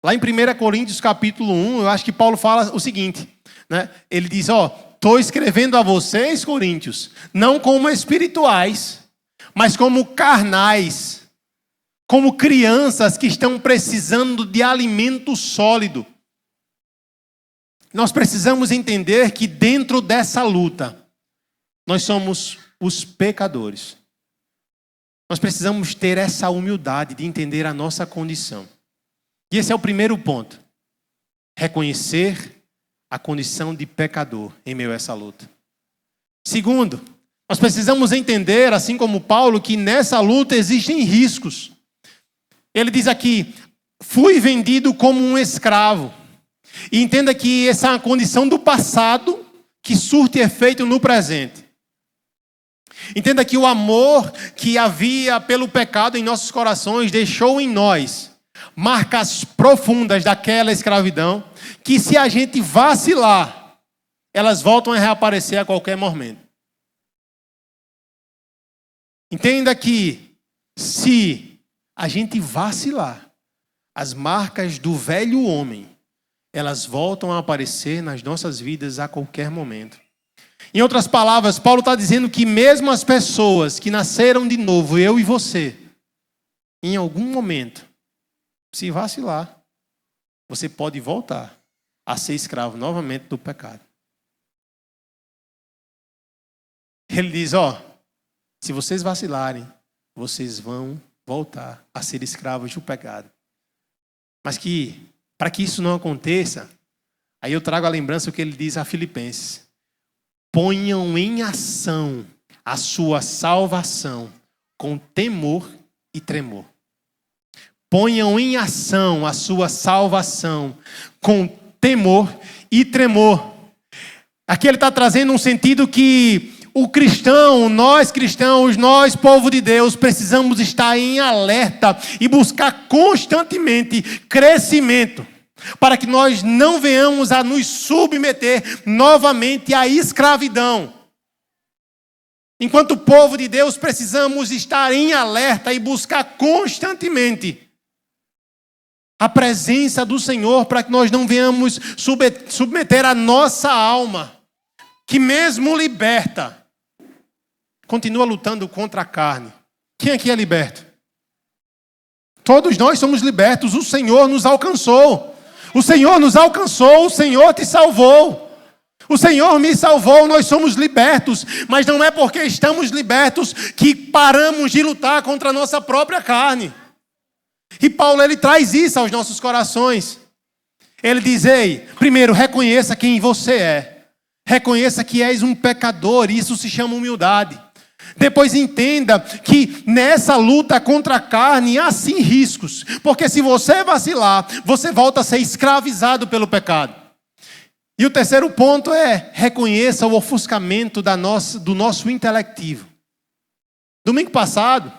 Lá em 1 Coríntios capítulo 1, eu acho que Paulo fala o seguinte, né? Ele diz, estou escrevendo a vocês, Coríntios, não como espirituais, mas como carnais. Como crianças que estão precisando de alimento sólido. Nós precisamos entender que dentro dessa luta, nós somos os pecadores. Nós precisamos ter essa humildade de entender a nossa condição. E esse é o primeiro ponto. Reconhecer a condição de pecador em meio a essa luta. Segundo, nós precisamos entender, assim como Paulo, que nessa luta existem riscos. Ele diz aqui, fui vendido como um escravo. E entenda que essa é uma condição do passado que surte efeito no presente. Entenda que o amor que havia pelo pecado em nossos corações deixou em nós marcas profundas daquela escravidão, que se a gente vacilar, elas voltam a reaparecer a qualquer momento. Entenda que se a gente vacilar, as marcas do velho homem, elas voltam a aparecer nas nossas vidas a qualquer momento. Em outras palavras, Paulo está dizendo que mesmo as pessoas que nasceram de novo, eu e você, em algum momento, se vacilar, você pode voltar a ser escravo novamente do pecado. Ele diz, se vocês vacilarem, vocês vão voltar a ser escravos do pecado. Mas que, para que isso não aconteça, aí eu trago a lembrança do que ele diz a Filipenses. Ponham em ação a sua salvação com temor e tremor. Ponham em ação a sua salvação com temor e tremor. Aqui ele está trazendo um sentido que o cristão, nós cristãos, nós povo de Deus, precisamos estar em alerta e buscar constantemente crescimento, para que nós não venhamos a nos submeter novamente à escravidão. Enquanto povo de Deus, precisamos estar em alerta e buscar constantemente a presença do Senhor, para que nós não venhamos submeter a nossa alma, que mesmo liberta, continua lutando contra a carne. Quem aqui é liberto? Todos nós somos libertos, o Senhor nos alcançou. O Senhor nos alcançou, o Senhor te salvou. O Senhor me salvou, nós somos libertos, mas não é porque estamos libertos que paramos de lutar contra a nossa própria carne. E Paulo, ele traz isso aos nossos corações. Ele diz, ei, primeiro, reconheça quem você é. Reconheça que és um pecador, isso se chama humildade. Depois entenda que nessa luta contra a carne há sim riscos. Porque se você vacilar, você volta a ser escravizado pelo pecado. E o terceiro ponto é, reconheça o ofuscamento do nosso intelectivo. Domingo passado,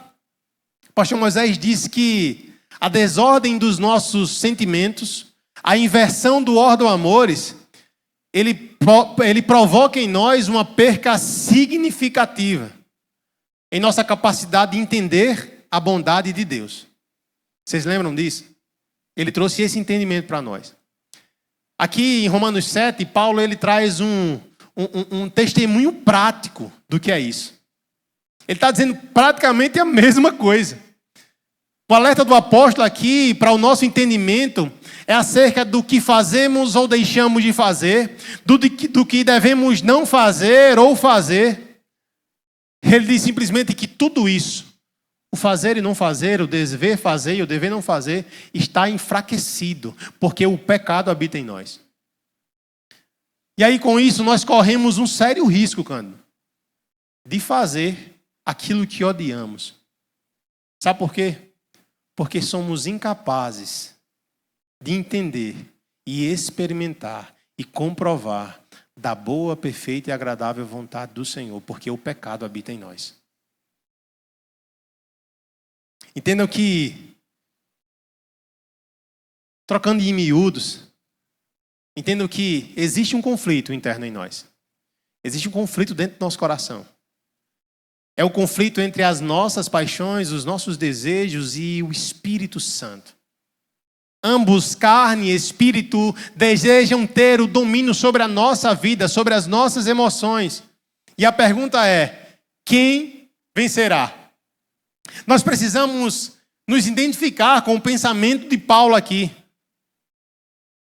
o pastor Moisés disse que a desordem dos nossos sentimentos, a inversão do ordem amores, ele provoca em nós uma perca significativa em nossa capacidade de entender a bondade de Deus. Vocês lembram disso? Ele trouxe esse entendimento para nós. Aqui em Romanos 7, Paulo ele traz um testemunho prático do que é isso. Ele está dizendo praticamente a mesma coisa. O alerta do apóstolo aqui, para o nosso entendimento, é acerca do que fazemos ou deixamos de fazer, do que devemos não fazer ou fazer. Ele diz simplesmente que tudo isso, o fazer e não fazer, o dever fazer e o dever não fazer, está enfraquecido, porque o pecado habita em nós. E aí com isso nós corremos um sério risco, Cândido, de fazer aquilo que odiamos. Sabe por quê? Porque somos incapazes de entender e experimentar e comprovar da boa, perfeita e agradável vontade do Senhor, porque o pecado habita em nós. Entendam que, trocando em miúdos, entendam que existe um conflito interno em nós. Existe um conflito dentro do nosso coração. É o conflito entre as nossas paixões, os nossos desejos e o Espírito Santo. Ambos, carne e espírito, desejam ter o domínio sobre a nossa vida, sobre as nossas emoções. E a pergunta é, quem vencerá? Nós precisamos nos identificar com o pensamento de Paulo aqui.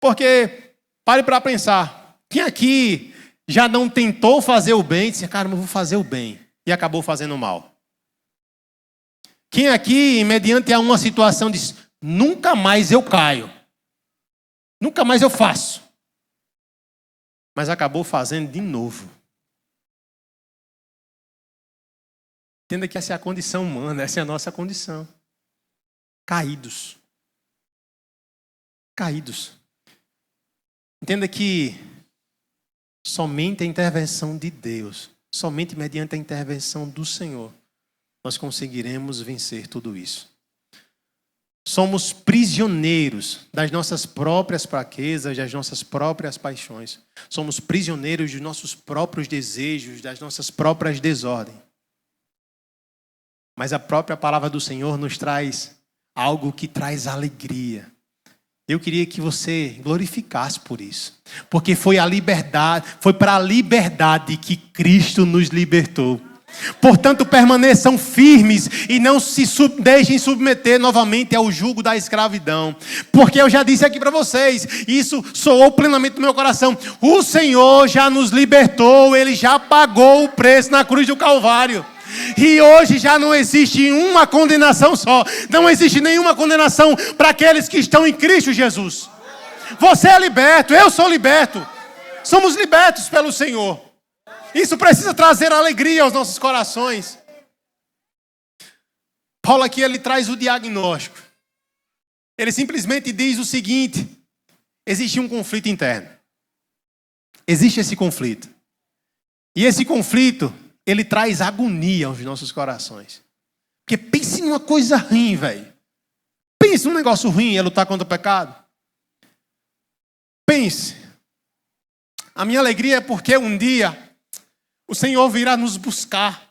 Porque, pare para pensar, quem aqui já não tentou fazer o bem, disse, cara, eu vou fazer o bem, e acabou fazendo o mal? Quem aqui, mediante a uma situação, diz, nunca mais eu caio, nunca mais eu faço, mas acabou fazendo de novo? Entenda que essa é a condição humana, essa é a nossa condição. Caídos. Caídos. Entenda que somente a intervenção de Deus, somente mediante a intervenção do Senhor, nós conseguiremos vencer tudo isso. Somos prisioneiros das nossas próprias fraquezas, das nossas próprias paixões. Somos prisioneiros dos nossos próprios desejos, das nossas próprias desordens. Mas a própria palavra do Senhor nos traz algo que traz alegria. Eu queria que você glorificasse por isso. Porque foi para a liberdade que Cristo nos libertou. Portanto, permaneçam firmes e não se deixem submeter novamente ao jugo da escravidão. Porque eu já disse aqui para vocês, isso soou plenamente no meu coração. O Senhor já nos libertou, Ele já pagou o preço na cruz do Calvário. E hoje já não existe uma condenação só. Não existe nenhuma condenação para aqueles que estão em Cristo Jesus. Você é liberto, eu sou liberto. Somos libertos pelo Senhor. Isso precisa trazer alegria aos nossos corações. Paulo aqui ele traz o diagnóstico. Ele simplesmente diz o seguinte: existe um conflito interno. Existe esse conflito. E esse conflito ele traz agonia aos nossos corações. Porque pense numa coisa ruim, velho. Pense num negócio ruim, é lutar contra o pecado. Pense. A minha alegria é porque um dia o Senhor virá nos buscar.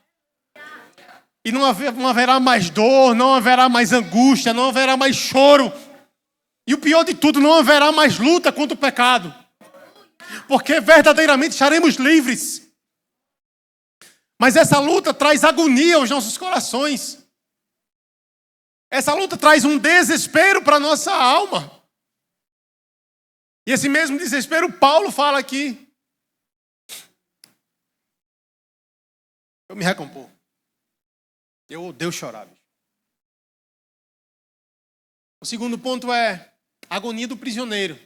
E não haverá mais dor, não haverá mais angústia, não haverá mais choro. E o pior de tudo, não haverá mais luta contra o pecado. Porque verdadeiramente estaremos livres. Mas essa luta traz agonia aos nossos corações. Essa luta traz um desespero para a nossa alma. E esse mesmo desespero Paulo fala aqui. Eu me recompor. Eu odeio chorar. Bicho. O segundo ponto é a agonia do prisioneiro.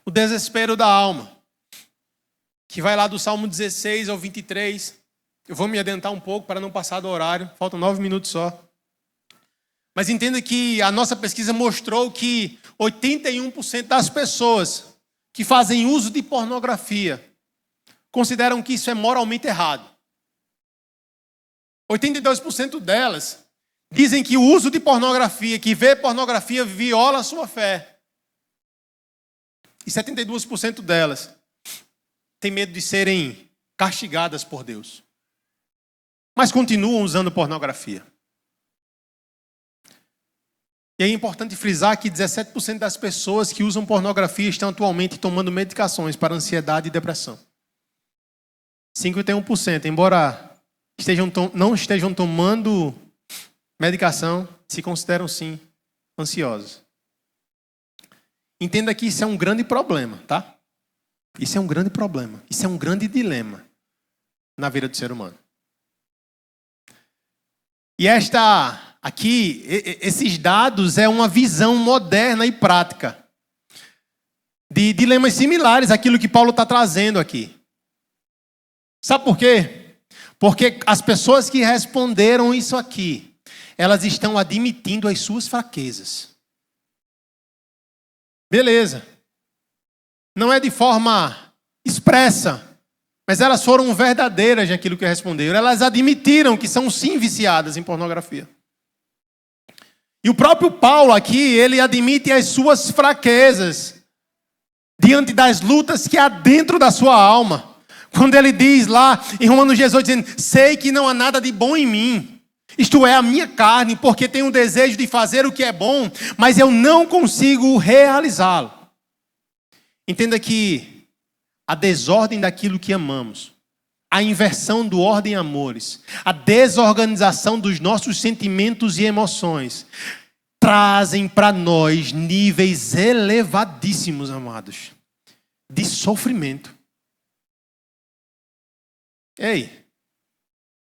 O desespero da alma. Que vai lá do Salmo 16 ao 23. Eu vou me adiantar um pouco para não passar do horário. Faltam 9 minutos só. Mas entenda que a nossa pesquisa mostrou que 81% das pessoas que fazem uso de pornografia consideram que isso é moralmente errado. 82% delas dizem que o uso de pornografia, que vê pornografia, viola a sua fé. E 72% delas têm medo de serem castigadas por Deus. Mas continuam usando pornografia. E é importante frisar que 17% das pessoas que usam pornografia estão atualmente tomando medicações para ansiedade e depressão. 51%, embora não estejam tomando medicação, se consideram sim ansiosos. Entenda que isso é um grande problema, tá? Isso é um grande problema. Isso é um grande dilema na vida do ser humano. E esses dados é uma visão moderna e prática de dilemas similares àquilo que Paulo está trazendo aqui. Sabe por quê? Porque as pessoas que responderam isso aqui, elas estão admitindo as suas fraquezas. Beleza. Não é de forma expressa, mas elas foram verdadeiras naquilo que responderam. Elas admitiram que são sim viciadas em pornografia. E o próprio Paulo aqui, ele admite as suas fraquezas diante das lutas que há dentro da sua alma. Quando ele diz lá em Romanos 18, dizendo, sei que não há nada de bom em mim. Isto é, a minha carne, porque tenho o desejo de fazer o que é bom, mas eu não consigo realizá-lo. Entenda que a desordem daquilo que amamos, a inversão do ordem e amores, a desorganização dos nossos sentimentos e emoções, trazem para nós níveis elevadíssimos, amados, de sofrimento. Ei,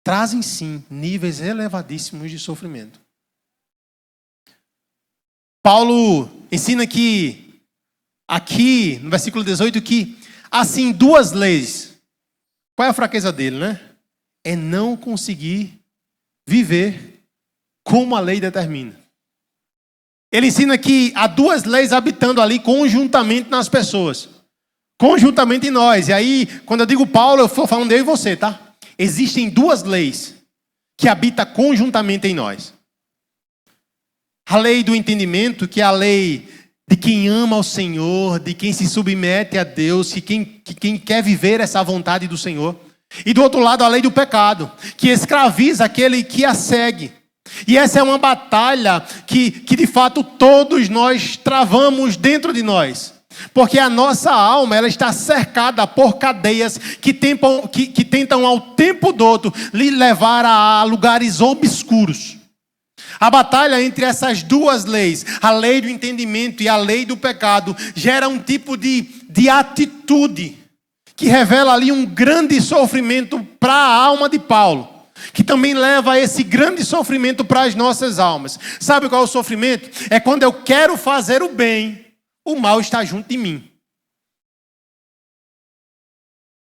trazem sim níveis elevadíssimos de sofrimento. Paulo ensina que, aqui no versículo 18, que assim duas leis. Qual é a fraqueza dele, né? É não conseguir viver como a lei determina. Ele ensina que há duas leis habitando ali conjuntamente nas pessoas. Conjuntamente em nós. E aí, quando eu digo Paulo, eu estou falando eu e você, tá? Existem duas leis que habitam conjuntamente em nós. A lei do entendimento, que é a lei de quem ama o Senhor, de quem se submete a Deus, de quem quer viver essa vontade do Senhor. E do outro lado, a lei do pecado, que escraviza aquele que a segue. E essa é uma batalha que de fato todos nós travamos dentro de nós. Porque a nossa alma, ela está cercada por cadeias que tentam ao tempo todo lhe levar a lugares obscuros. A batalha entre essas duas leis, a lei do entendimento e a lei do pecado, gera um tipo de atitude que revela ali um grande sofrimento para a alma de Paulo, que também leva a esse grande sofrimento para as nossas almas. Sabe qual é o sofrimento? É quando eu quero fazer o bem, o mal está junto de mim.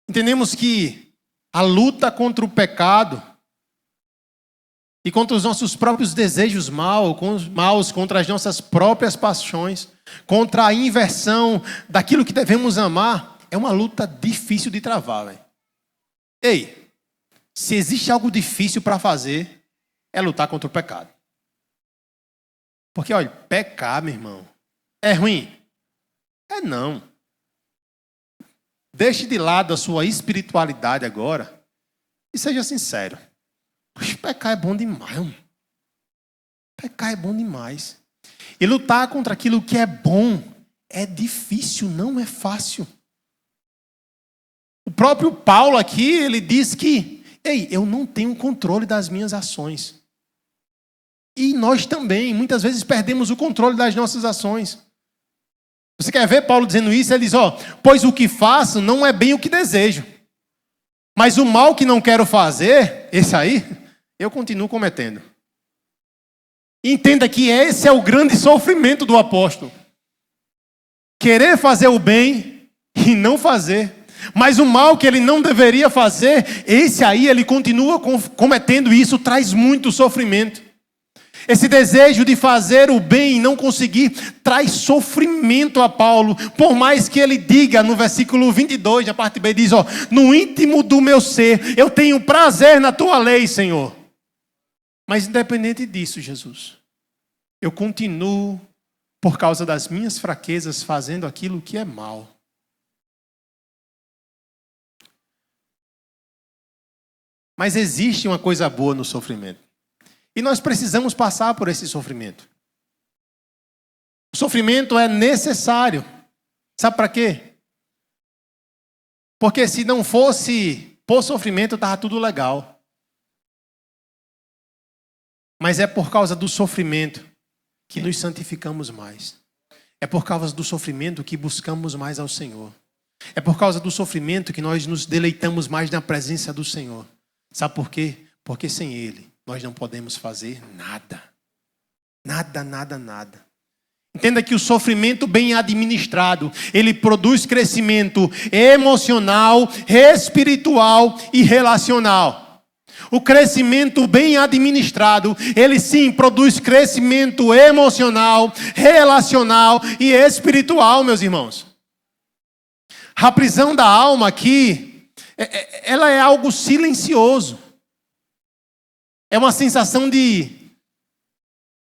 Entendemos que a luta contra o pecado e contra os nossos próprios desejos maus, contra as nossas próprias paixões, contra a inversão daquilo que devemos amar, é uma luta difícil de travar. Véio. Ei, se existe algo difícil para fazer, é lutar contra o pecado. Porque, olha, pecar, meu irmão, é ruim? É não. Deixe de lado a sua espiritualidade agora e seja sincero. Poxa, pecar é bom demais, irmão. Pecar é bom demais. E lutar contra aquilo que é bom é difícil, não é fácil. O próprio Paulo aqui, ele diz que, eu não tenho controle das minhas ações. E nós também, muitas vezes, perdemos o controle das nossas ações. Você quer ver Paulo dizendo isso? Ele diz, pois o que faço não é bem o que desejo. Mas o mal que não quero fazer, esse aí, eu continuo cometendo. Entenda que esse é o grande sofrimento do apóstolo. Querer fazer o bem e não fazer. Mas o mal que ele não deveria fazer, esse aí ele continua cometendo e isso traz muito sofrimento. Esse desejo de fazer o bem e não conseguir traz sofrimento a Paulo. Por mais que ele diga no versículo 22, a parte B diz, no íntimo do meu ser, eu tenho prazer na tua lei, Senhor. Mas independente disso, Jesus, eu continuo, por causa das minhas fraquezas, fazendo aquilo que é mal. Mas existe uma coisa boa no sofrimento. E nós precisamos passar por esse sofrimento. O sofrimento é necessário. Sabe para quê? Porque se não fosse por sofrimento, estava tudo legal. Mas é por causa do sofrimento que nos santificamos mais. É por causa do sofrimento que buscamos mais ao Senhor. É por causa do sofrimento que nós nos deleitamos mais na presença do Senhor. Sabe por quê? Porque sem Ele nós não podemos fazer nada. Nada, nada, nada. Entenda que o sofrimento bem administrado, ele produz crescimento emocional, espiritual e relacional. O crescimento bem administrado, ele sim produz crescimento emocional, relacional e espiritual, meus irmãos. A prisão da alma aqui, ela é algo silencioso. É uma sensação de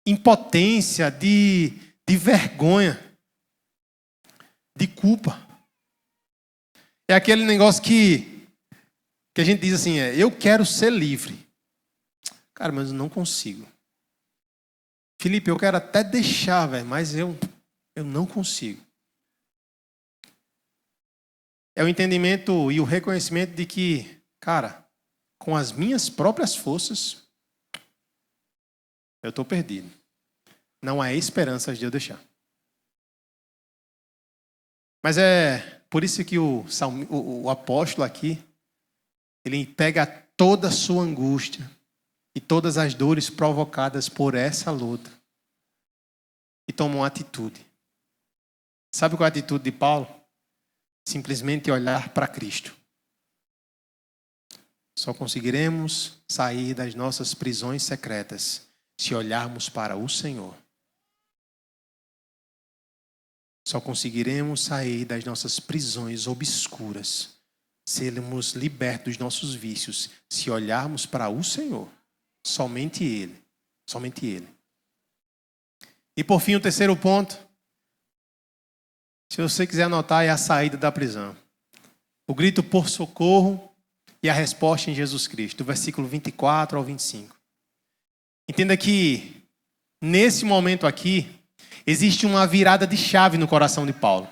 impotência, de vergonha, de culpa. É aquele negócio que a gente diz assim, eu quero ser livre. Cara, mas eu não consigo. Felipe, eu quero até deixar, velho, mas eu não consigo. É o entendimento e o reconhecimento de que, cara, com as minhas próprias forças, eu estou perdido. Não há esperanças de eu deixar. Mas é por isso que o apóstolo aqui, ele pega toda a sua angústia e todas as dores provocadas por essa luta e toma uma atitude. Sabe qual é a atitude de Paulo? Simplesmente olhar para Cristo. Só conseguiremos sair das nossas prisões secretas se olharmos para o Senhor. Só conseguiremos sair das nossas prisões obscuras, sermos libertos dos nossos vícios, se olharmos para o Senhor. Somente Ele. Somente Ele. E por fim, o terceiro ponto. Se você quiser anotar, é a saída da prisão. O grito por socorro e a resposta em Jesus Cristo, do versículo 24 ao 25. Entenda que, nesse momento aqui, existe uma virada de chave no coração de Paulo.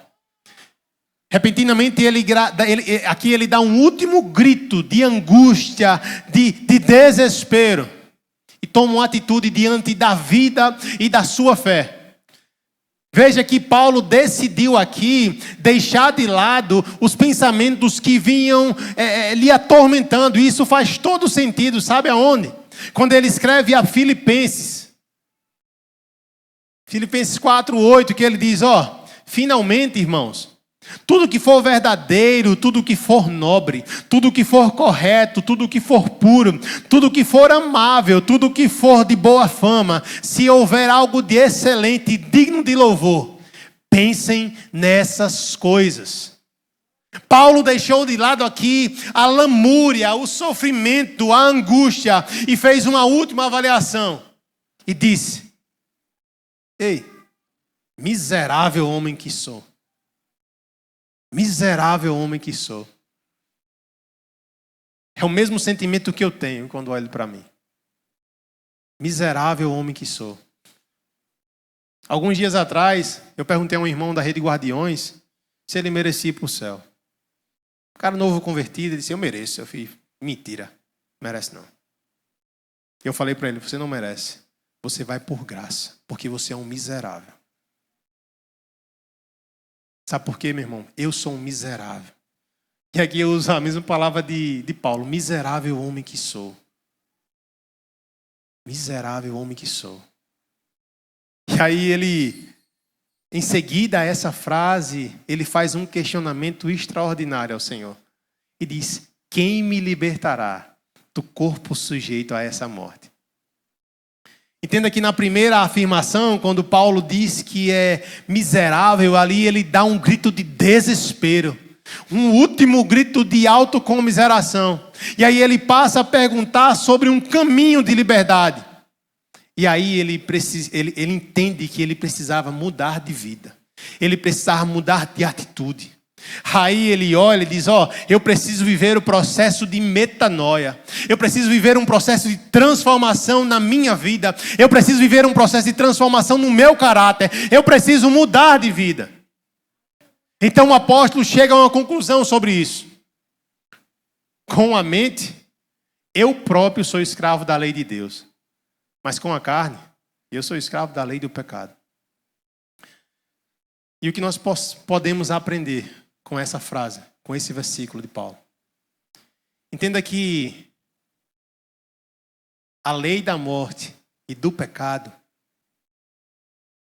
Repentinamente, ele dá um último grito de angústia, de desespero. E toma uma atitude diante da vida e da sua fé. Veja que Paulo decidiu aqui deixar de lado os pensamentos que vinham lhe atormentando. E isso faz todo sentido, sabe aonde? Quando ele escreve a Filipenses 4:8, que ele diz, finalmente, irmãos, tudo que for verdadeiro, tudo que for nobre, tudo que for correto, tudo que for puro, tudo que for amável, tudo que for de boa fama, se houver algo de excelente e digno de louvor, pensem nessas coisas. Paulo deixou de lado aqui a lamúria, o sofrimento, a angústia e fez uma última avaliação. E disse: ei, miserável homem que sou. Miserável homem que sou. É o mesmo sentimento que eu tenho quando olho para mim. Miserável homem que sou. Alguns dias atrás, eu perguntei a um irmão da Rede Guardiões se ele merecia ir para o céu. O cara novo convertido, ele disse: eu mereço. Eu falei: mentira, merece não. Eu falei para ele: você não merece. Você vai por graça, porque você é um miserável. Sabe por quê, meu irmão? Eu sou um miserável. E aqui eu uso a mesma palavra de Paulo: miserável homem que sou. Miserável homem que sou. E aí ele, em seguida a essa frase, ele faz um questionamento extraordinário ao Senhor. E diz: quem me libertará do corpo sujeito a essa morte? Entenda que na primeira afirmação, quando Paulo diz que é miserável, ali ele dá um grito de desespero. Um último grito de autocomiseração. E aí ele passa a perguntar sobre um caminho de liberdade. E aí ele entende que ele precisava mudar de vida. Ele precisava mudar de atitude. Aí ele olha e diz: eu preciso viver o processo de metanoia. Eu preciso viver um processo de transformação na minha vida. Eu preciso viver um processo de transformação no meu caráter. Eu preciso mudar de vida. Então o apóstolo chega a uma conclusão sobre isso. Com a mente, eu próprio sou escravo da lei de Deus. Mas com a carne, eu sou escravo da lei do pecado. E o que nós podemos aprender com essa frase, com esse versículo de Paulo? Entenda que a lei da morte e do pecado,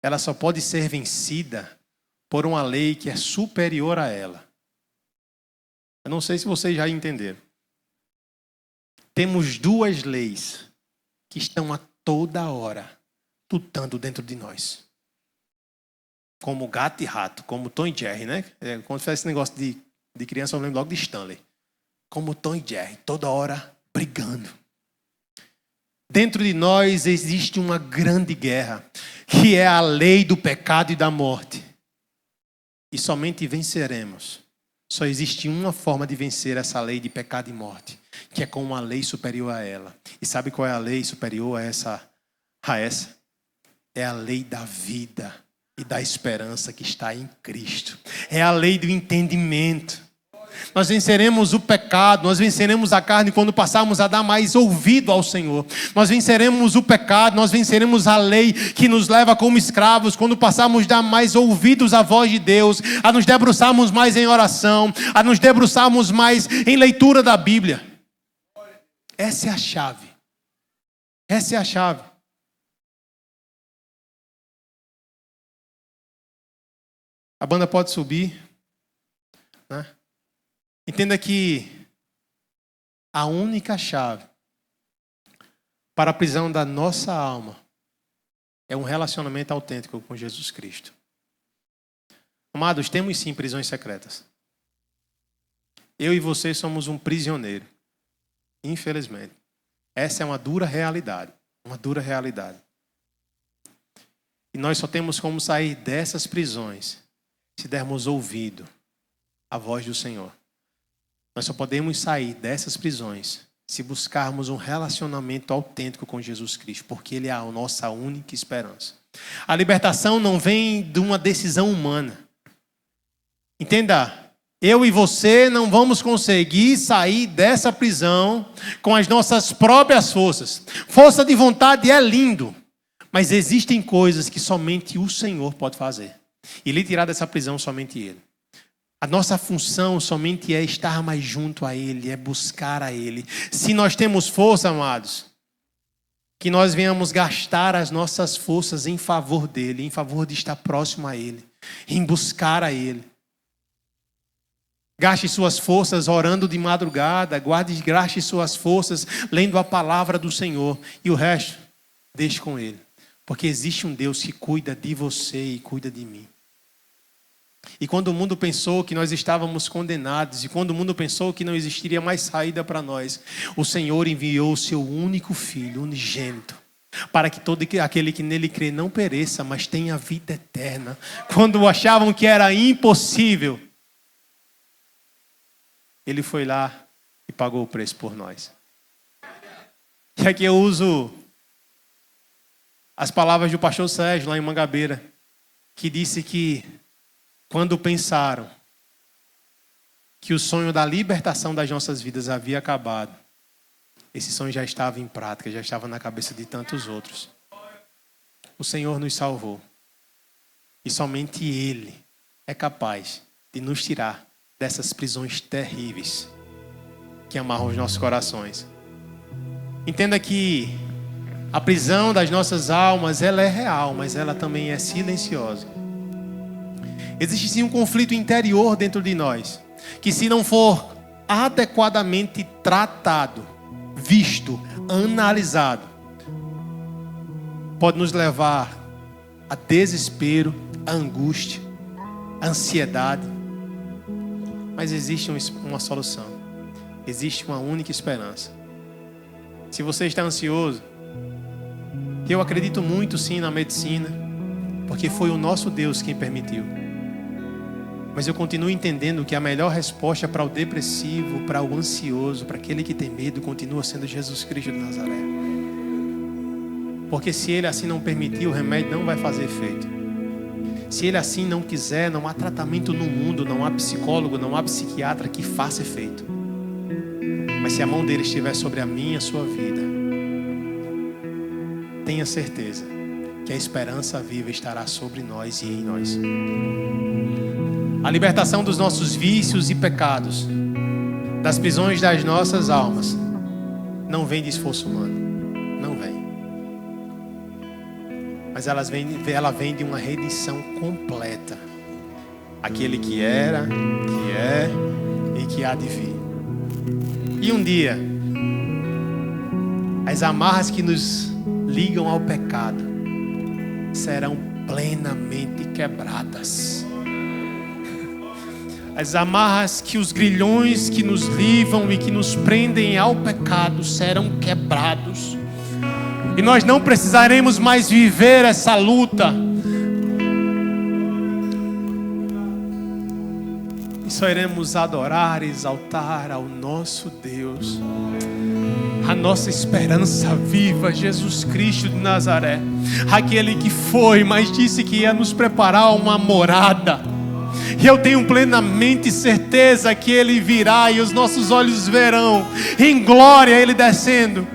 ela só pode ser vencida por uma lei que é superior a ela. Eu não sei se vocês já entenderam. Temos duas leis que estão a toda hora lutando dentro de nós. Como gato e rato, como Tom e Jerry, né? Quando faz esse negócio de criança, eu lembro logo de Stanley. Como Tom e Jerry, toda hora brigando. Dentro de nós existe uma grande guerra, que é a lei do pecado e da morte. E somente venceremos. Só existe uma forma de vencer essa lei de pecado e morte, que é com uma lei superior a ela. E sabe qual é a lei superior a essa? É a lei da vida e da esperança que está em Cristo. É a lei do entendimento. Nós venceremos o pecado, nós venceremos a carne quando passarmos a dar mais ouvido ao Senhor. Nós venceremos o pecado, nós venceremos a lei que nos leva como escravos quando passarmos a dar mais ouvidos à voz de Deus, a nos debruçarmos mais em oração, a nos debruçarmos mais em leitura da Bíblia. Essa é a chave. Essa é a chave. A banda pode subir, né? Entenda que a única chave para a prisão da nossa alma é um relacionamento autêntico com Jesus Cristo. Amados, temos sim prisões secretas. Eu e você somos um prisioneiro. Infelizmente. Essa é uma dura realidade. Uma dura realidade. E nós só temos como sair dessas prisões se dermos ouvido à voz do Senhor. Nós só podemos sair dessas prisões se buscarmos um relacionamento autêntico com Jesus Cristo, porque Ele é a nossa única esperança. A libertação não vem de uma decisão humana. Entenda, eu e você não vamos conseguir sair dessa prisão com as nossas próprias forças. Força de vontade é lindo, mas existem coisas que somente o Senhor pode fazer. E lhe tirar dessa prisão somente Ele. A nossa função somente é estar mais junto a Ele, é buscar a Ele. Se nós temos força, amados, que nós venhamos gastar as nossas forças em favor dEle, em favor de estar próximo a Ele, em buscar a Ele. Gaste suas forças orando de madrugada, gaste suas forças lendo a palavra do Senhor. E o resto, deixe com Ele. Porque existe um Deus que cuida de você e cuida de mim. E quando o mundo pensou que nós estávamos condenados, e quando o mundo pensou que não existiria mais saída para nós, o Senhor enviou o seu único Filho, unigênito, para que todo aquele que nele crê não pereça, mas tenha vida eterna. Quando achavam que era impossível, Ele foi lá e pagou o preço por nós. E aqui eu uso as palavras do pastor Sérgio, lá em Mangabeira, que disse que quando pensaram que o sonho da libertação das nossas vidas havia acabado, esse sonho já estava em prática, já estava na cabeça de tantos outros. O Senhor nos salvou. E somente Ele é capaz de nos tirar dessas prisões terríveis que amarram os nossos corações. Entenda que a prisão das nossas almas, ela é real, mas ela também é silenciosa. Existe sim um conflito interior dentro de nós, que se não for adequadamente tratado, visto, analisado, pode nos levar a desespero, a angústia, a ansiedade. Mas existe uma solução. Existe uma única esperança. Se você está ansioso, eu acredito muito sim na medicina, porque foi o nosso Deus quem permitiu. Mas eu continuo entendendo que a melhor resposta para o depressivo, para o ansioso, para aquele que tem medo, continua sendo Jesus Cristo de Nazaré. Porque se Ele assim não permitir, o remédio não vai fazer efeito. Se Ele assim não quiser, não há tratamento no mundo, não há psicólogo, não há psiquiatra que faça efeito. Mas se a mão dele estiver sobre a minha e a sua vida, tenha certeza que a esperança viva estará sobre nós e em nós. A libertação dos nossos vícios e pecados, das prisões das nossas almas, não vem de esforço humano. Não vem. Mas ela vem de uma redenção completa. Aquele que era, que é e que há de vir. E um dia, as amarras que nos ligam ao pecado serão plenamente quebradas. As amarras que os grilhões que nos livam e que nos prendem ao pecado serão quebrados. E nós não precisaremos mais viver essa luta. E só iremos adorar e exaltar ao nosso Deus. A nossa esperança viva, Jesus Cristo de Nazaré. Aquele que foi, mas disse que ia nos preparar uma morada. E eu tenho plenamente certeza que Ele virá e os nossos olhos verão em glória Ele descendo.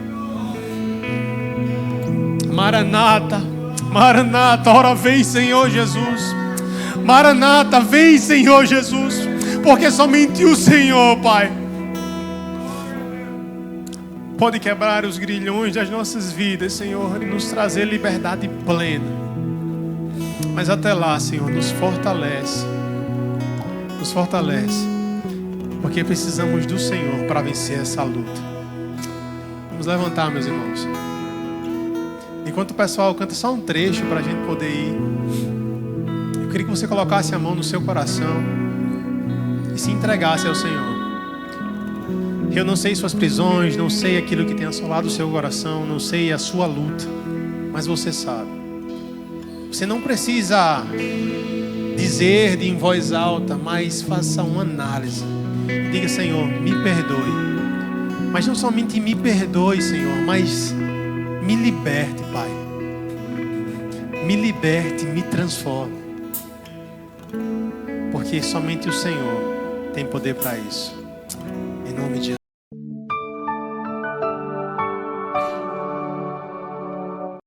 Maranata, Maranata, ora vem Senhor Jesus. Maranata, vem Senhor Jesus. Porque somente o Senhor, Pai, pode quebrar os grilhões das nossas vidas, Senhor, e nos trazer liberdade plena. Mas até lá, Senhor, nos fortalece. Nos fortalece, porque precisamos do Senhor para vencer essa luta. Vamos levantar, meus irmãos. Enquanto o pessoal canta só um trecho para a gente poder ir, eu queria que você colocasse a mão no seu coração e se entregasse ao Senhor. Eu não sei suas prisões, não sei aquilo que tem assolado o seu coração, não sei a sua luta, mas você sabe. Você não precisa dizer em voz alta, mas faça uma análise. Diga: Senhor, me perdoe. Mas não somente me perdoe, Senhor, mas me liberte, Pai. Me liberte, me transforme. Porque somente o Senhor tem poder para isso. Em nome de Jesus.